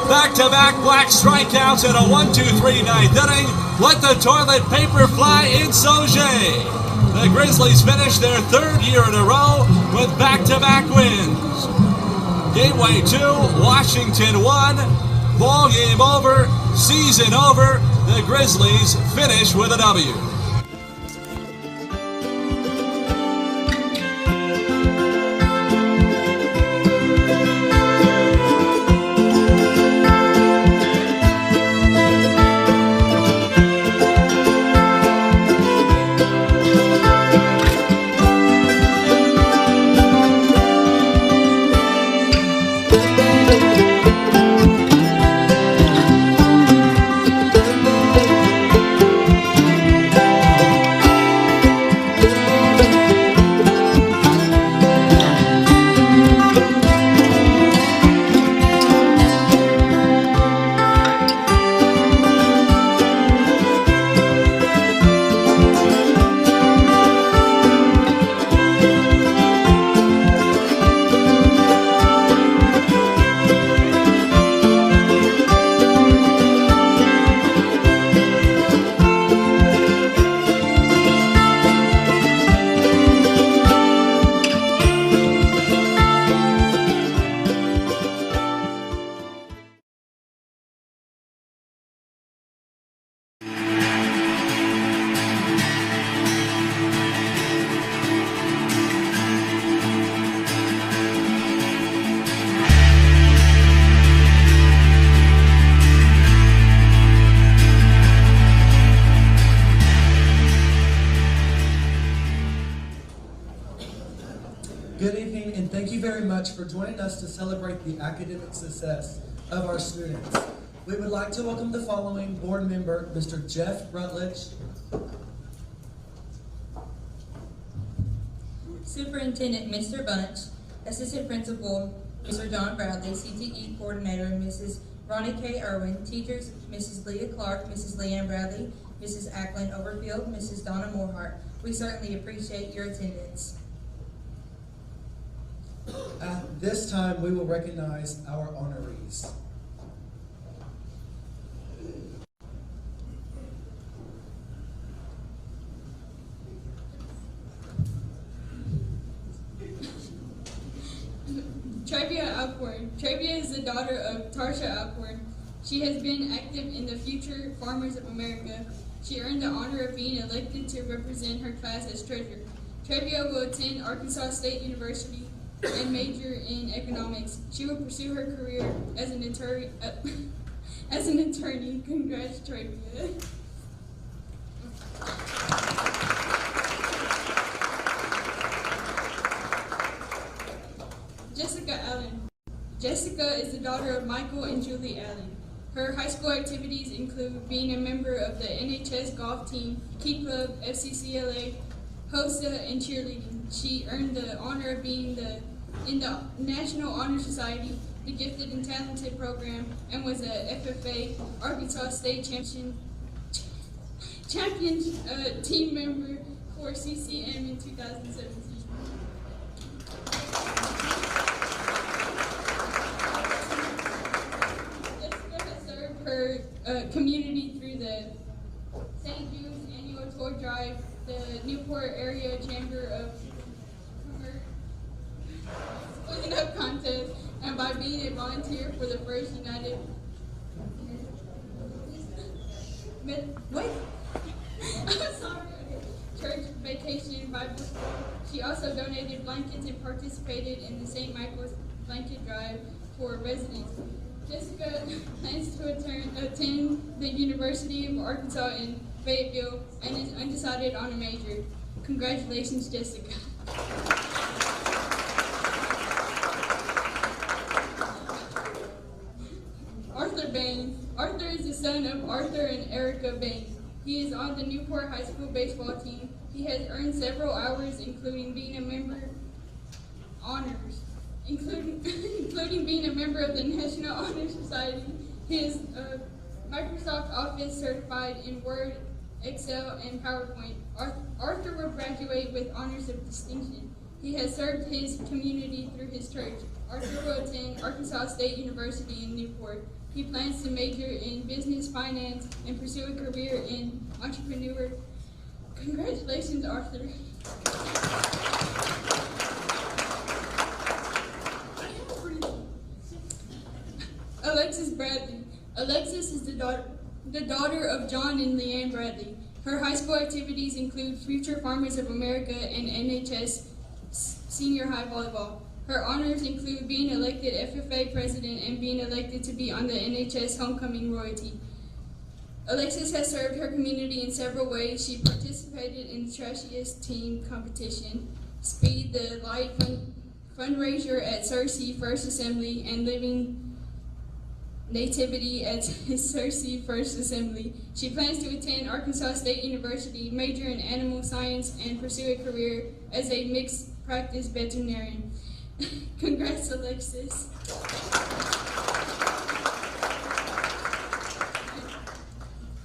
Back-to-back Black strikeouts in a 1-2-3 ninth inning. Let the toilet paper fly in Sauget. The Grizzlies finish their 3rd year in a row with back-to-back wins. Gateway 2, Washington 1. Ball game over, season over. The Grizzlies finish with a W. Good evening, and thank you very much for joining us to celebrate the academic success of our students. We would like to welcome the following board member, Mr. Jeff Rutledge. Superintendent Mr. Bunch, Assistant Principal Mr. John Bradley, CTE Coordinator Mrs. Ronnie K. Irwin, teachers Mrs. Leah Clark, Mrs. Leanne Bradley, Mrs. Ackland Overfield, Mrs. Donna Moorhart. We certainly appreciate your attendance. At this time, we will recognize our honorees. Trevia Upward. Trevia is the daughter of Tarsha Upward. She has been active in the Future Farmers of America. She earned the honor of being elected to represent her class as treasurer. Trevia will attend Arkansas State University and major in economics. She will pursue her career as an attorney. Congrats, Trevia. Jessica Allen. Jessica is the daughter of Michael and Julie Allen. Her high school activities include being a member of the NHS golf team, Key Club, FCCLA, HOSA, and cheerleading. She earned the honor of being in the National Honor Society, the Gifted and Talented program, and was a FFA Arkansas State champion team member for CCM in 2017. Jessica has served her community through the St. Jude's Annual Toy Drive, the Newport Area Chamber of Commerce Splitting Up Contest, and by being a volunteer for the First United I'm sorry. Church Vacation Bible School. She also donated blankets and participated in the St. Michael's Blanket Drive for residents. Jessica plans to attend the University of Arkansas in Fayetteville and is undecided on a major. Congratulations, Jessica. Arthur Bain. Arthur is the son of Arthur and Erica Bain. He is on the Newport High School baseball team. He has earned several hours, including being a member including being a member of the National Honor Society. He is Microsoft Office certified in Word, Excel, and PowerPoint. Arthur will graduate with honors of distinction. He has served his community through his church. Arthur will attend Arkansas State University in Newport. He plans to major in business finance and pursue a career in entrepreneur. Congratulations, Arthur. Alexis Bradley. Alexis is the daughter of John and Leanne Bradley. Her high school activities include Future Farmers of America and NHS Senior High Volleyball. Her honors include being elected FFA president and being elected to be on the NHS Homecoming Royalty. Alexis has served her community in several ways. She participated in the Trashiest Team competition, Speed the Light fundraiser at Searcy First Assembly, and Living Nativity at Searcy First Assembly. She plans to attend Arkansas State University, major in animal science, and pursue a career as a mixed practice veterinarian. Congrats, Alexis.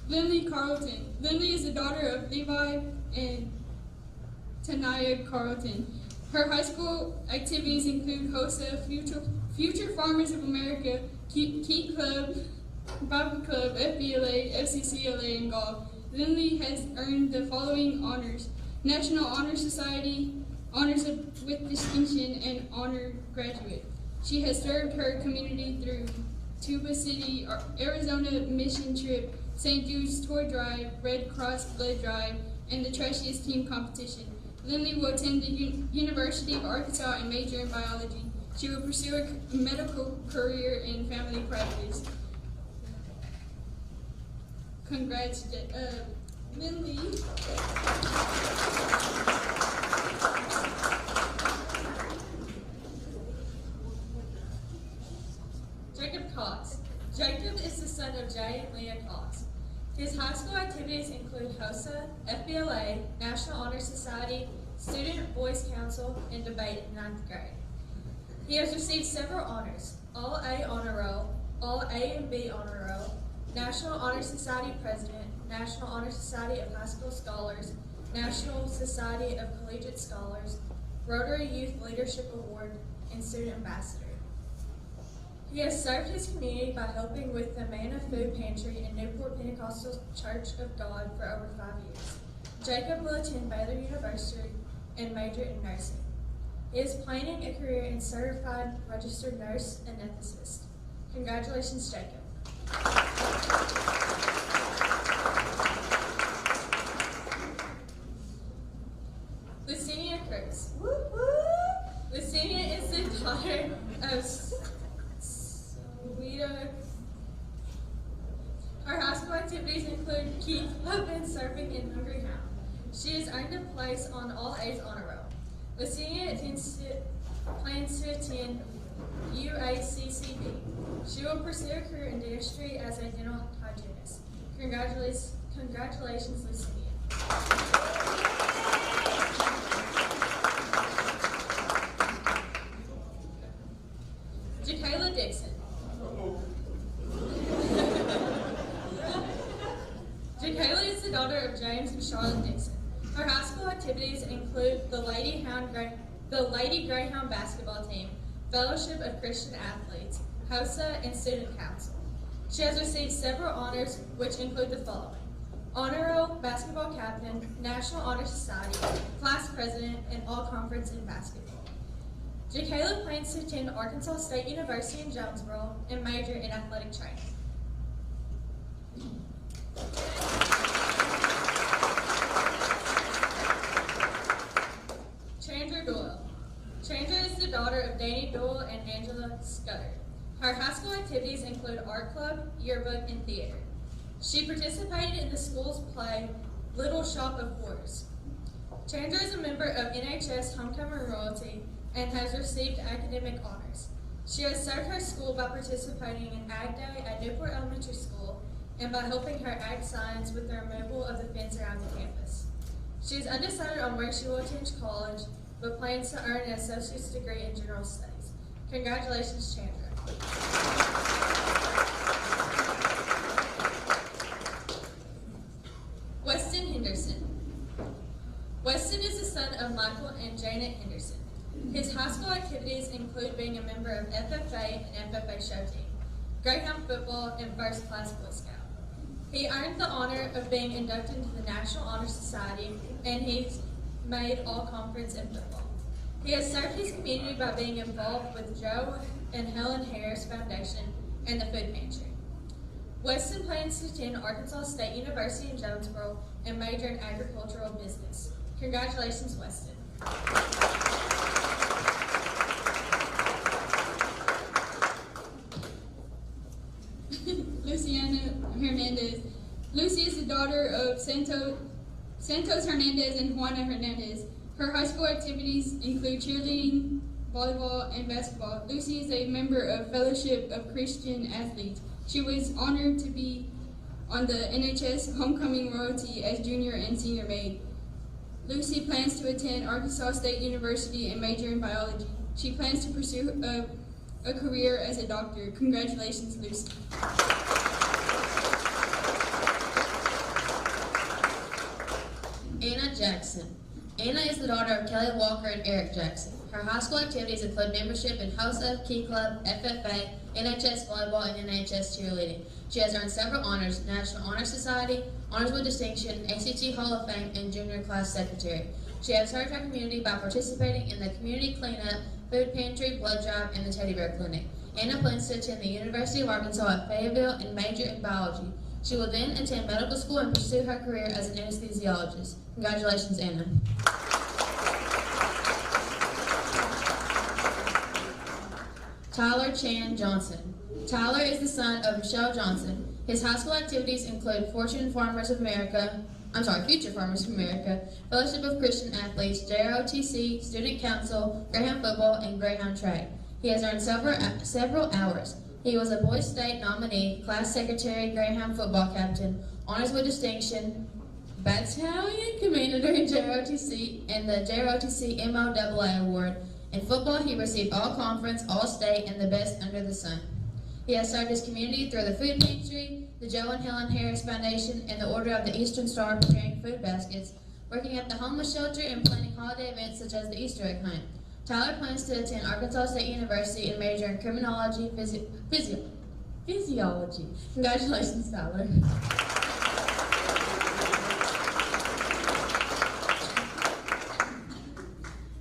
Lindley Carlton. Lindley is the daughter of Levi and Tanaya Carlton. Her high school activities include HOSA, Future Farmers of America, Key Club, Bible Club, FBLA, FCCLA, and golf. Lindley has earned the following honors: National Honor Society, Honors with Distinction, and Honor Graduate. She has served her community through Tuba City, Arizona Mission Trip, St. Jude's Toy Drive, Red Cross Blood Drive, and the Trashiest Team competition. Lindley will attend the University of Arkansas and major in biology. She will pursue a medical career in family practice. Congrats, Lindley. Jacob Cox. Jacob is the son of Jay and Leah Cox. His high school activities include HOSA, FBLA, National Honor Society, Student Voice Council, and debate in 9th grade. He has received several honors: All A Honor Roll, All A and B Honor Roll, National Honor Society President, National Honor Society of High School Scholars, National Society of Collegiate Scholars, Rotary Youth Leadership Award, and Student Ambassador. He has served his community by helping with the Manna Food Pantry in Newport Pentecostal Church of God for over 5 years. Jacob will attend Baylor University and major in nursing. He is planning a career in certified registered nurse and ethicist. Congratulations, Jacob. Lucinia Cruz. Lucinia is the daughter of Sweeta. Her high school activities include Key Club and surfing in Hungry Hound. She has earned a place on All A's Honor Roll. Lucinia plans to attend UACCB. She will pursue a career in dentistry as a dental hygienist. Congratulations, Lucinia. Jakayla Dixon. Jakayla is the daughter of James and Charlotte Dixon. Her high school activities include the Lady Greyhound basketball team, Fellowship of Christian Athletes, HOSA, and Student Council. She has received several honors, which include the following: Honor Roll, Basketball Captain, National Honor Society, Class President, and All-Conference in Basketball. Jakayla plans to attend Arkansas State University in Jonesboro and major in athletic training. Chandra Doyle. Chandra is the daughter of Danny Doyle and Angela Scudder. Her high school activities include art club, yearbook, and theater. She participated in the school's play, Little Shop of Horrors. Chandra is a member of NHS Homecoming Royalty and has received academic honors. She has served her school by participating in Ag Day at Newport Elementary School and by helping her ag science with the removal of the fence around the campus. She is undecided on where she will attend college, but plans to earn an associate's degree in general studies. Congratulations, Chandra. Weston Henderson. Weston is the son of Michael and Janet Henderson. His high school activities include being a member of FFA and FFA show team, Greyhound football, and first class Boy Scout. He earned the honor of being inducted into the National Honor Society, and he's made all-conference in football. He has served his community by being involved with Joe and Helen Harris Foundation and the Food Pantry. Weston plans to attend Arkansas State University in Jonesboro and major in agricultural business. Congratulations, Weston. Luciana Hernandez. Lucy is the daughter of Santos Hernandez and Juana Hernandez. Her high school activities include cheerleading, volleyball, and basketball. Lucy is a member of Fellowship of Christian Athletes. She was honored to be on the NHS Homecoming Royalty as junior and senior maid. Lucy plans to attend Arkansas State University and major in biology. She plans to pursue a career as a doctor. Congratulations, Lucy. Anna Jackson. Anna is the daughter of Kelly Walker and Eric Jackson. Her high school activities include membership in HOSA, Key Club, FFA, NHS volleyball, and NHS cheerleading. She has earned several honors: National Honor Society, Honors with Distinction, ACT Hall of Fame, and Junior Class Secretary. She has served her community by participating in the Community Cleanup, Food Pantry, Blood Drive, and the Teddy Bear Clinic. Anna plans to attend the University of Arkansas at Fayetteville and major in biology. She will then attend medical school and pursue her career as an anesthesiologist. Congratulations, Anna. Tyler Chan Johnson. Tyler is the son of Michelle Johnson. His high school activities include Future Farmers of America, Fellowship of Christian Athletes, JROTC, Student Council, Greyhound Football, and Greyhound Track. He has earned several hours. He was a Boys State nominee, class secretary, Greyhound football captain, honors with distinction, battalion commander in JROTC, and the JROTC MOAA award. In football, he received all-conference, all-state, and the best under the sun. He has served his community through the Food Pantry, the Joe and Helen Harris Foundation, and the Order of the Eastern Star preparing food baskets, working at the homeless shelter, and planning holiday events such as the Easter egg hunt. Tyler plans to attend Arkansas State University and major in criminology, physiology. Congratulations, Tyler.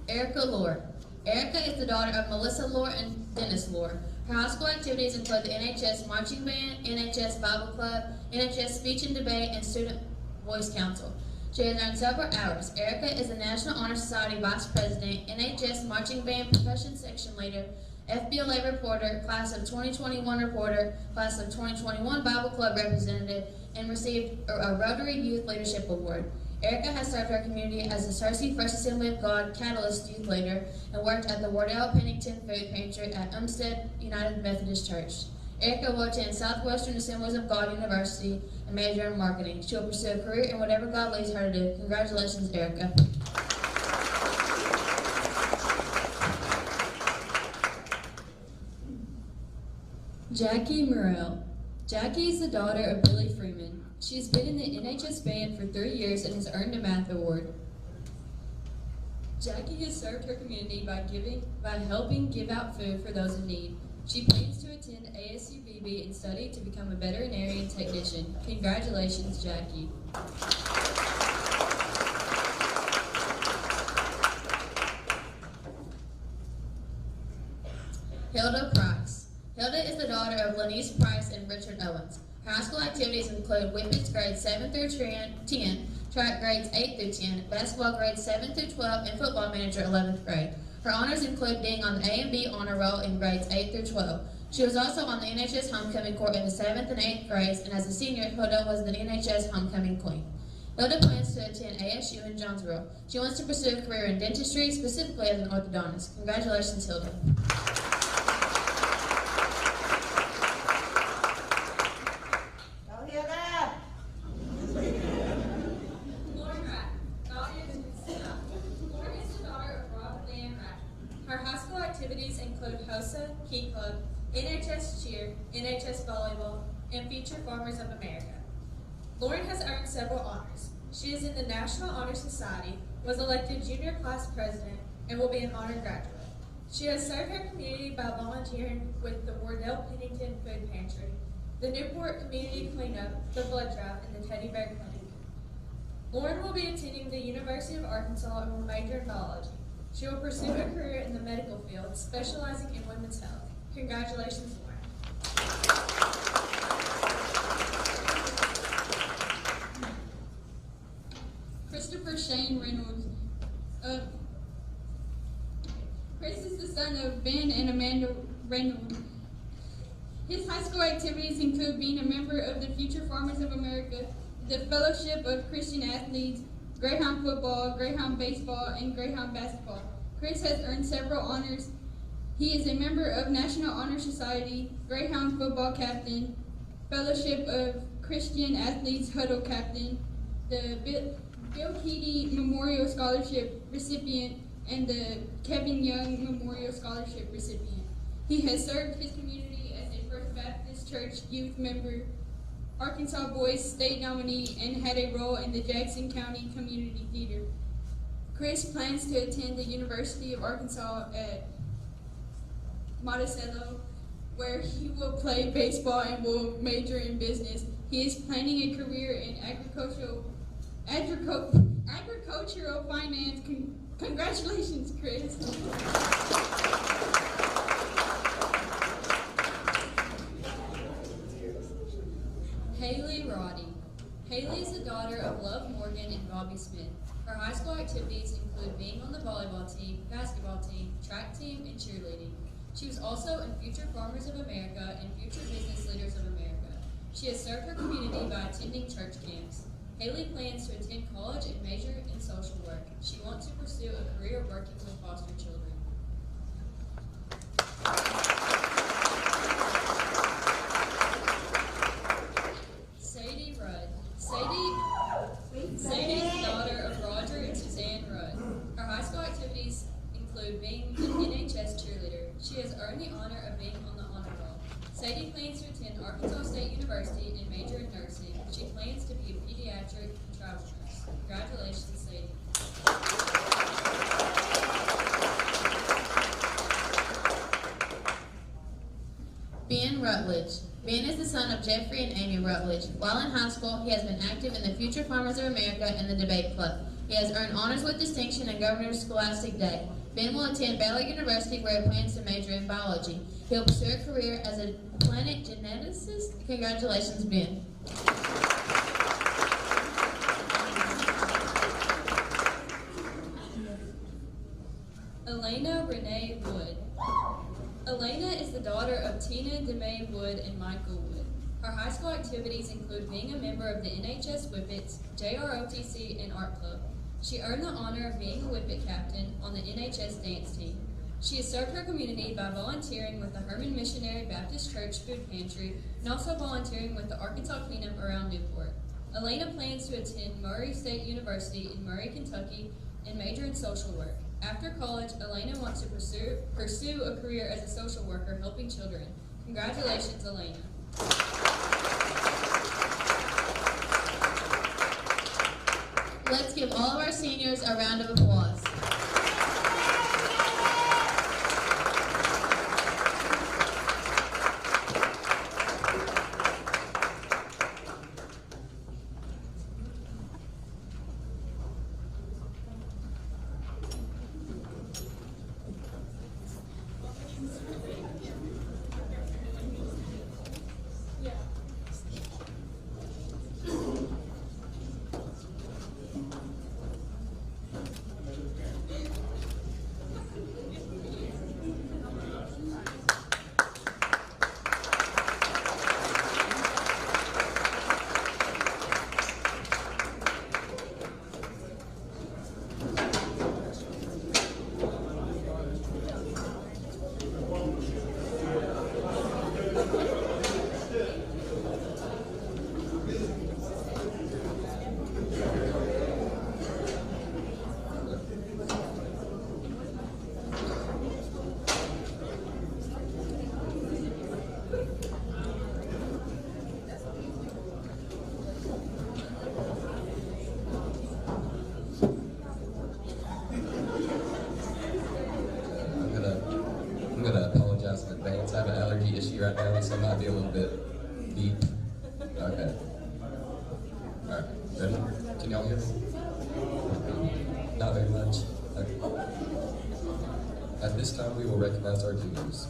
Erica Lohr. Erica is the daughter of Melissa Lohr and Dennis Lohr. Her high school activities include the NHS Marching Band, NHS Bible Club, NHS Speech and Debate, and Student Voice Council. She has earned several hours. Erica is the National Honor Society Vice President, NHS Marching Band Percussion Section Leader, FBLA Reporter, Class of 2021 Reporter, Class of 2021 Bible Club Representative, and received a Rotary Youth Leadership Award. Erica has served her community as the Searcy First Assembly of God Catalyst Youth Leader and worked at the Wardell Pennington Food Pantry at Umstead United Methodist Church. Erica will attend Southwestern Assemblies of God University and major in marketing. She will pursue a career in whatever God leads her to do. Congratulations, Erica. Jackie Morrell. Jackie is the daughter of Billy Freeman. She has been in the NHS band for 3 years and has earned a math award. Jackie has served her community by helping give out food for those in need. She plans to attend ASUBB and study to become a veterinarian technician. Congratulations, Jackie. Hilda Price. Hilda is the daughter of Lenise Price and Richard Owens. Her high school activities include Whippets grades 7 through 10, track grades 8 through 10, basketball grades 7 through 12, and football manager 11th grade. Her honors include being on the A and B honor roll in grades 8 through 12. She was also on the NHS Homecoming Court in the 7th and 8th grades, and as a senior, Hilda was the NHS Homecoming Queen. Hilda plans to attend ASU in Jonesboro. She wants to pursue a career in dentistry, specifically as an orthodontist. Congratulations, Hilda. Lauren Wright. NHS Volleyball, and Future Farmers of America. Lauren has earned several honors. She is in the National Honor Society, was elected junior class president, and will be an honored graduate. She has served her community by volunteering with the Wardell Pennington Food Pantry, the Newport Community Cleanup, the Blood Drive, and the Teddy Bear Clinic. Lauren will be attending the University of Arkansas and will major in biology. She will pursue a career in the medical field, specializing in women's health. Congratulations, Lauren. Christopher Shane Reynolds. Chris is the son of Ben and Amanda Reynolds. His high school activities include being a member of the Future Farmers of America, the Fellowship of Christian Athletes, Greyhound football, Greyhound baseball, and Greyhound basketball. Chris has earned several honors. He is a member of National Honor Society, Greyhound football captain, Fellowship of Christian Athletes huddle captain, the Bill Keady Memorial Scholarship recipient, and the Kevin Young Memorial Scholarship recipient. He has served his community as a First Baptist Church youth member, Arkansas Boys State nominee, and had a role in the Jackson County Community Theater. Chris plans to attend the University of Arkansas at Monticello, where he will play baseball and will major in business. He is planning a career in agricultural finance. Congratulations, Chris. Haley Roddy. Haley is the daughter of Love Morgan and Bobby Smith. Her high school activities include being on the volleyball team, basketball team, track team, and cheerleading. She was also in Future Farmers of America and Future Business Leaders of America. She has served her community by attending church camps. Haley plans to attend college and major in social work. She wants to pursue a career working with foster children. Sadie Rudd. Sadie is the daughter of Roger and Suzanne Rudd. Her high school activities include being an NHS cheerleader. She has earned the honor of being on the honor roll. Sadie plans to attend Arkansas State University and major in nursing. She plans to be a pediatric travel nurse. Congratulations, Sadie. Ben Rutledge. Ben is the son of Jeffrey and Amy Rutledge. While in high school, he has been active in the Future Farmers of America and the Debate Club. He has earned honors with distinction in Governor's Scholastic Day. Ben will attend Baylor University, where he plans to major in biology. He'll pursue a career as a plant geneticist. Congratulations, Ben. Elena Renee Wood. Elena is the daughter of Tina DeMay Wood and Michael Wood. Her high school activities include being a member of the NHS Whippets, JROTC, and Art Club. She earned the honor of being a Whippet captain on the NHS dance team. She has served her community by volunteering with the Herman Missionary Baptist Church Food Pantry and also volunteering with the Arkansas Cleanup around Newport. Elena plans to attend Murray State University in Murray, Kentucky, and major in social work. After college, Elena wants to pursue a career as a social worker helping children. Congratulations, Elena. Let's give all of our seniors a round of applause. shaky right now, so it might be a little bit deep. Okay. All right, ready? Can y'all hear me? Not very much. Okay. At this time, we will recognize our juniors.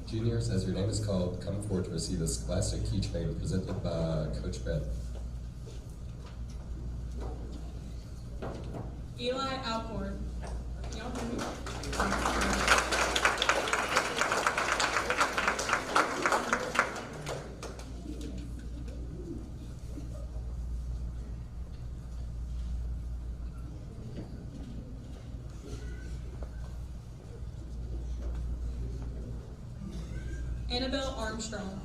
Juniors, as your name is called, come forward to receive a Scholastic Keychain presented by Coach Brett. Eli Alcorn. Can y'all hear me? Annabelle Armstrong.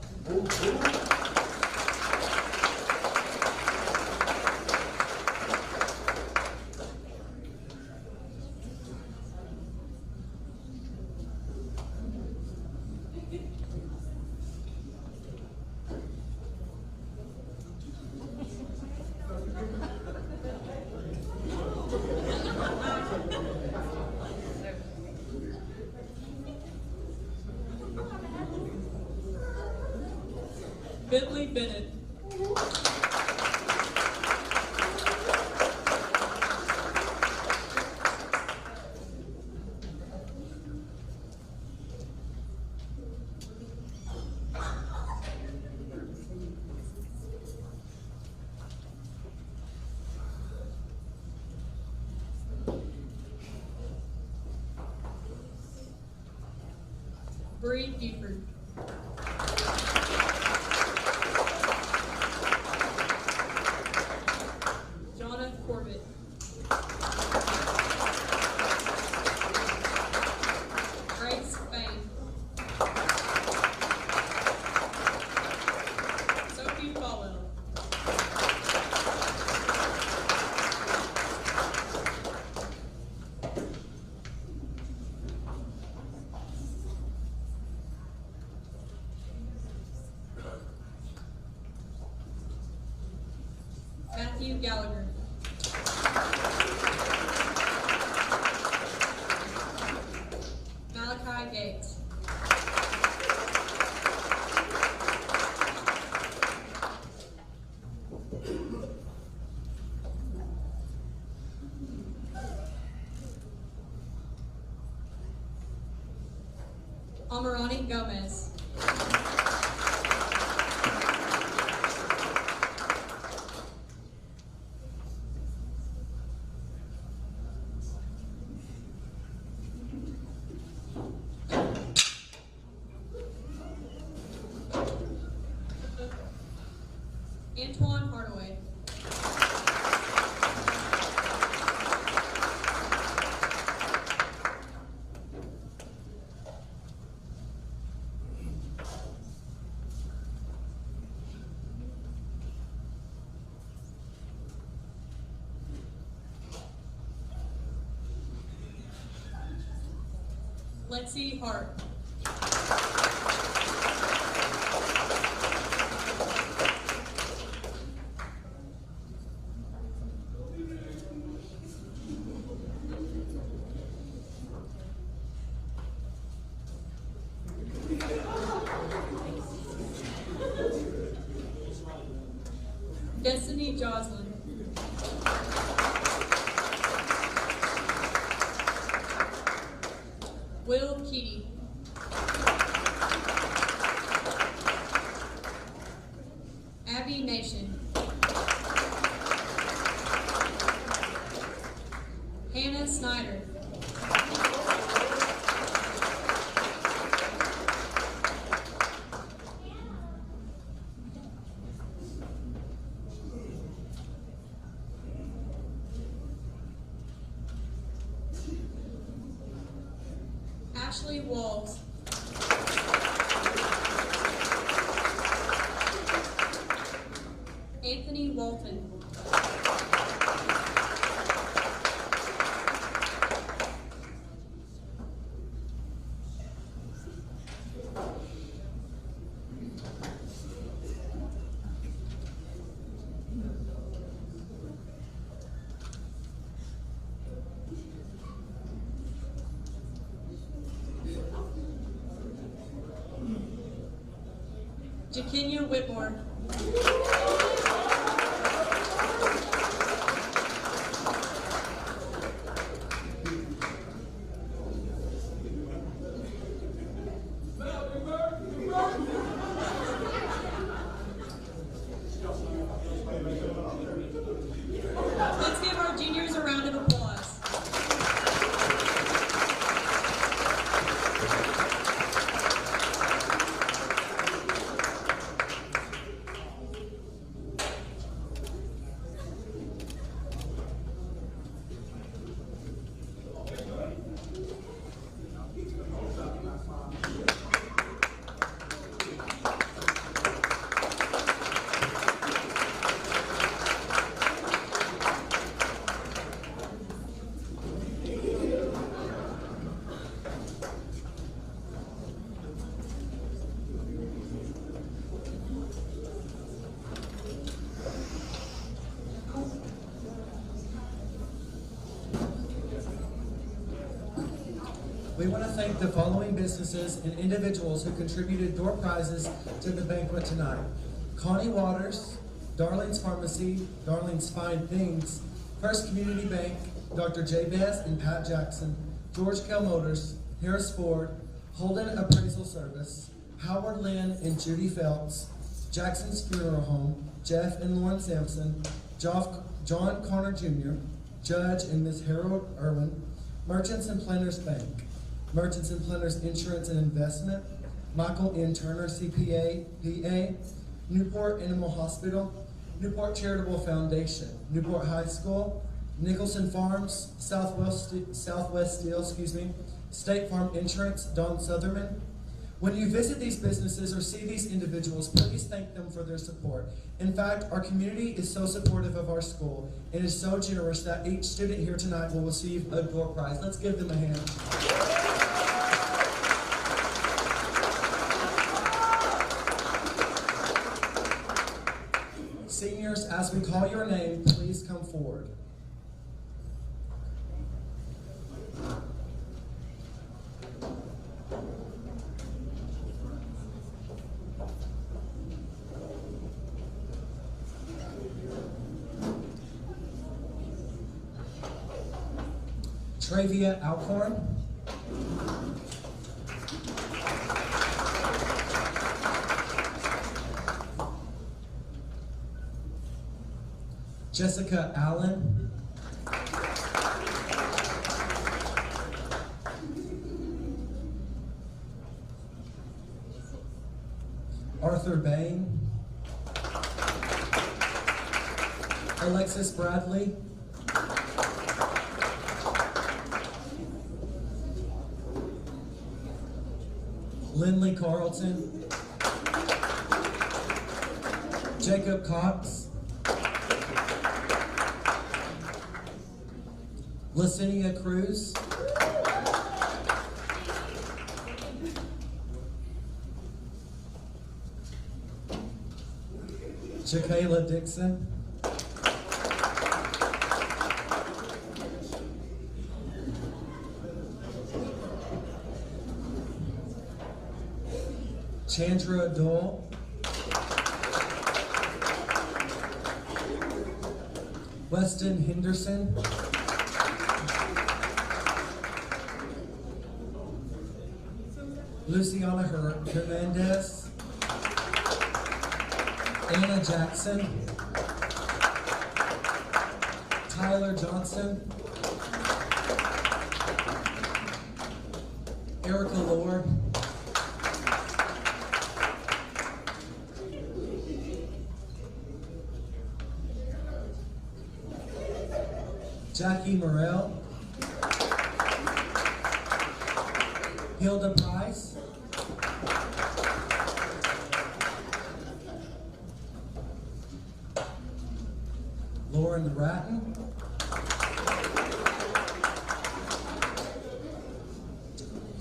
Bentley Bennett. Bree Buford. Jonna Corbett. Grace Fain. Sophie Falwell. Matthew Gallagher. Malachi Gates. Amarani Gomez. Antoine Hardaway. Lexi Hart. Destiny Joslin. Will Keaty. Abby Nation. Hannah Snyder. Ashley Walls. Anthony Walton. Jakinia Whitmore. Let's give our juniors a round of applause. We want to thank the following businesses and individuals who contributed door prizes to the banquet tonight. Connie Waters, Darlene's Pharmacy, Darlene's Fine Things, First Community Bank, Dr. J. Best and Pat Jackson, George Kell Motors, Harris Ford, Holden Appraisal Service, Howard Lynn and Judy Phelps, Jackson's Funeral Home, Jeff and Lauren Sampson, John Connor Jr., Judge and Ms. Harold Irwin, Merchants and Planners Bank, Merchants and Planners Insurance and Investment, Michael N. Turner CPA, PA, Newport Animal Hospital, Newport Charitable Foundation, Newport High School, Nicholson Farms, Southwest Steel, State Farm Insurance, Don Sutherman. When you visit these businesses or see these individuals, please thank them for their support. In fact, our community is so supportive of our school and is so generous that each student here tonight will receive a door prize. Let's give them a hand. Seniors, as we call your name, please come forward. Travia Alcorn. Jessica Allen. Arthur Bain. Alexis Bradley. Lindley Carlton. Jacob Cox. Licinia Cruz. Jakayla Dixon. Chandra Dole. Weston Henderson. Luciana Hernandez. Anna Jackson. Tyler Johnson. Erica Lohr. Jackie Morrell. Hilda Price. Lauren Ratton.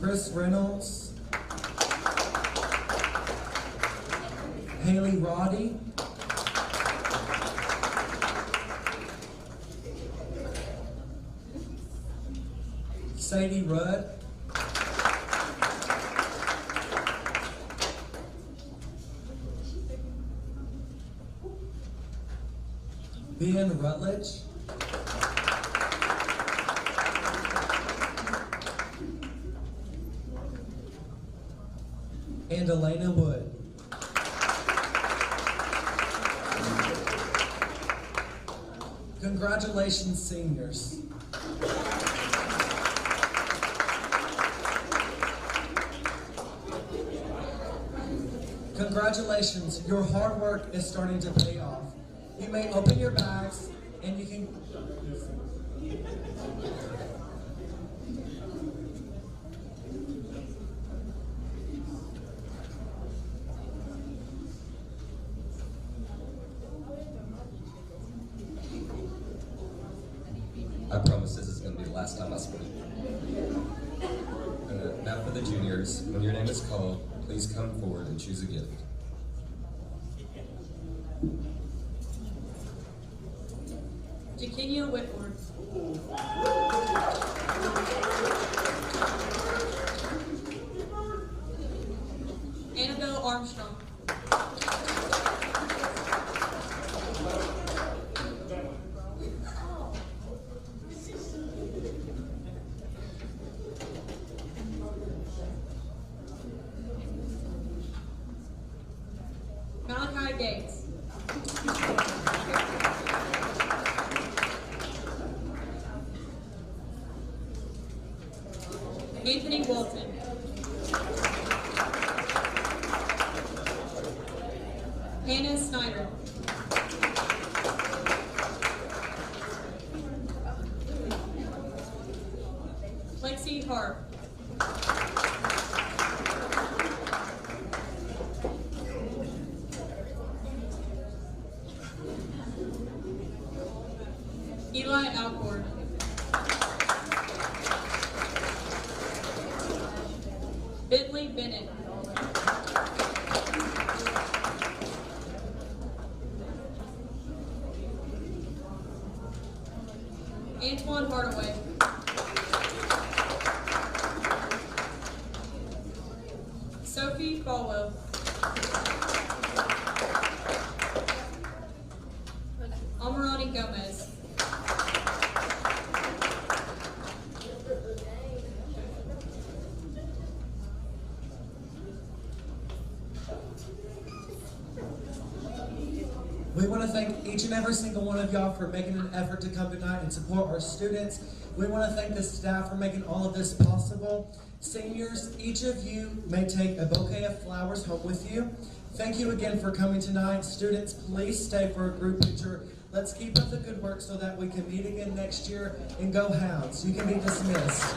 Chris Reynolds. Haley Roddy. Sadie Rudd. Ben Rutledge, and Elena Wood. Congratulations, seniors. Congratulations, your hard work is starting to pay off. You may open your bags and you can... I promise this is going to be the last time I speak. Now for the juniors, when your name is called, please come forward and choose a gift. Jakinia Whitworth. Annabelle Armstrong. Malachi Gates. Anthony Walton. Hannah Snyder. Lexi Harp. Eli Alcord. Bentley Bennett. Antoine Hardaway. Sophie Falwell. Amarani Gomez. We want to thank each and every single one of y'all for making an effort to come tonight and support our students. We want to thank the staff for making all of this possible. Seniors, each of you may take a bouquet of flowers home with you. Thank you again for coming tonight. Students, please stay for a group picture. Let's keep up the good work so that we can meet again next year, and go Hounds. You can be dismissed.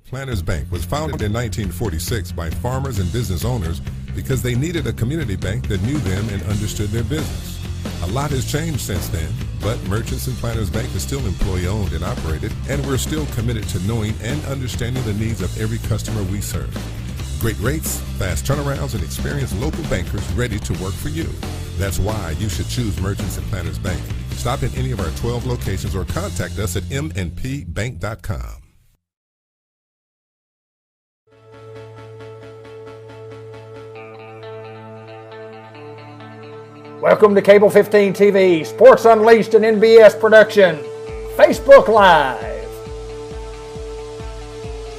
Planters Bank was founded in 1946 by farmers and business owners because they needed a community bank that knew them and understood their business. A lot has changed since then, but Merchants and Planters Bank is still employee-owned and operated, and we're still committed to knowing and understanding the needs of every customer we serve. Great rates, fast turnarounds, and experienced local bankers ready to work for you. That's why you should choose Merchants and Planters Bank. Stop in any of our 12 locations or contact us at mnpbank.com. Welcome to Cable 15 TV, Sports Unleashed, an NBS production, Facebook Live.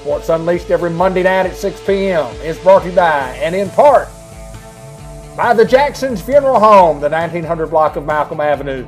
Sports Unleashed every Monday night at 6 p.m. is brought to you by, and in part, by the Jackson's Funeral Home, the 1900 block of Malcolm Avenue.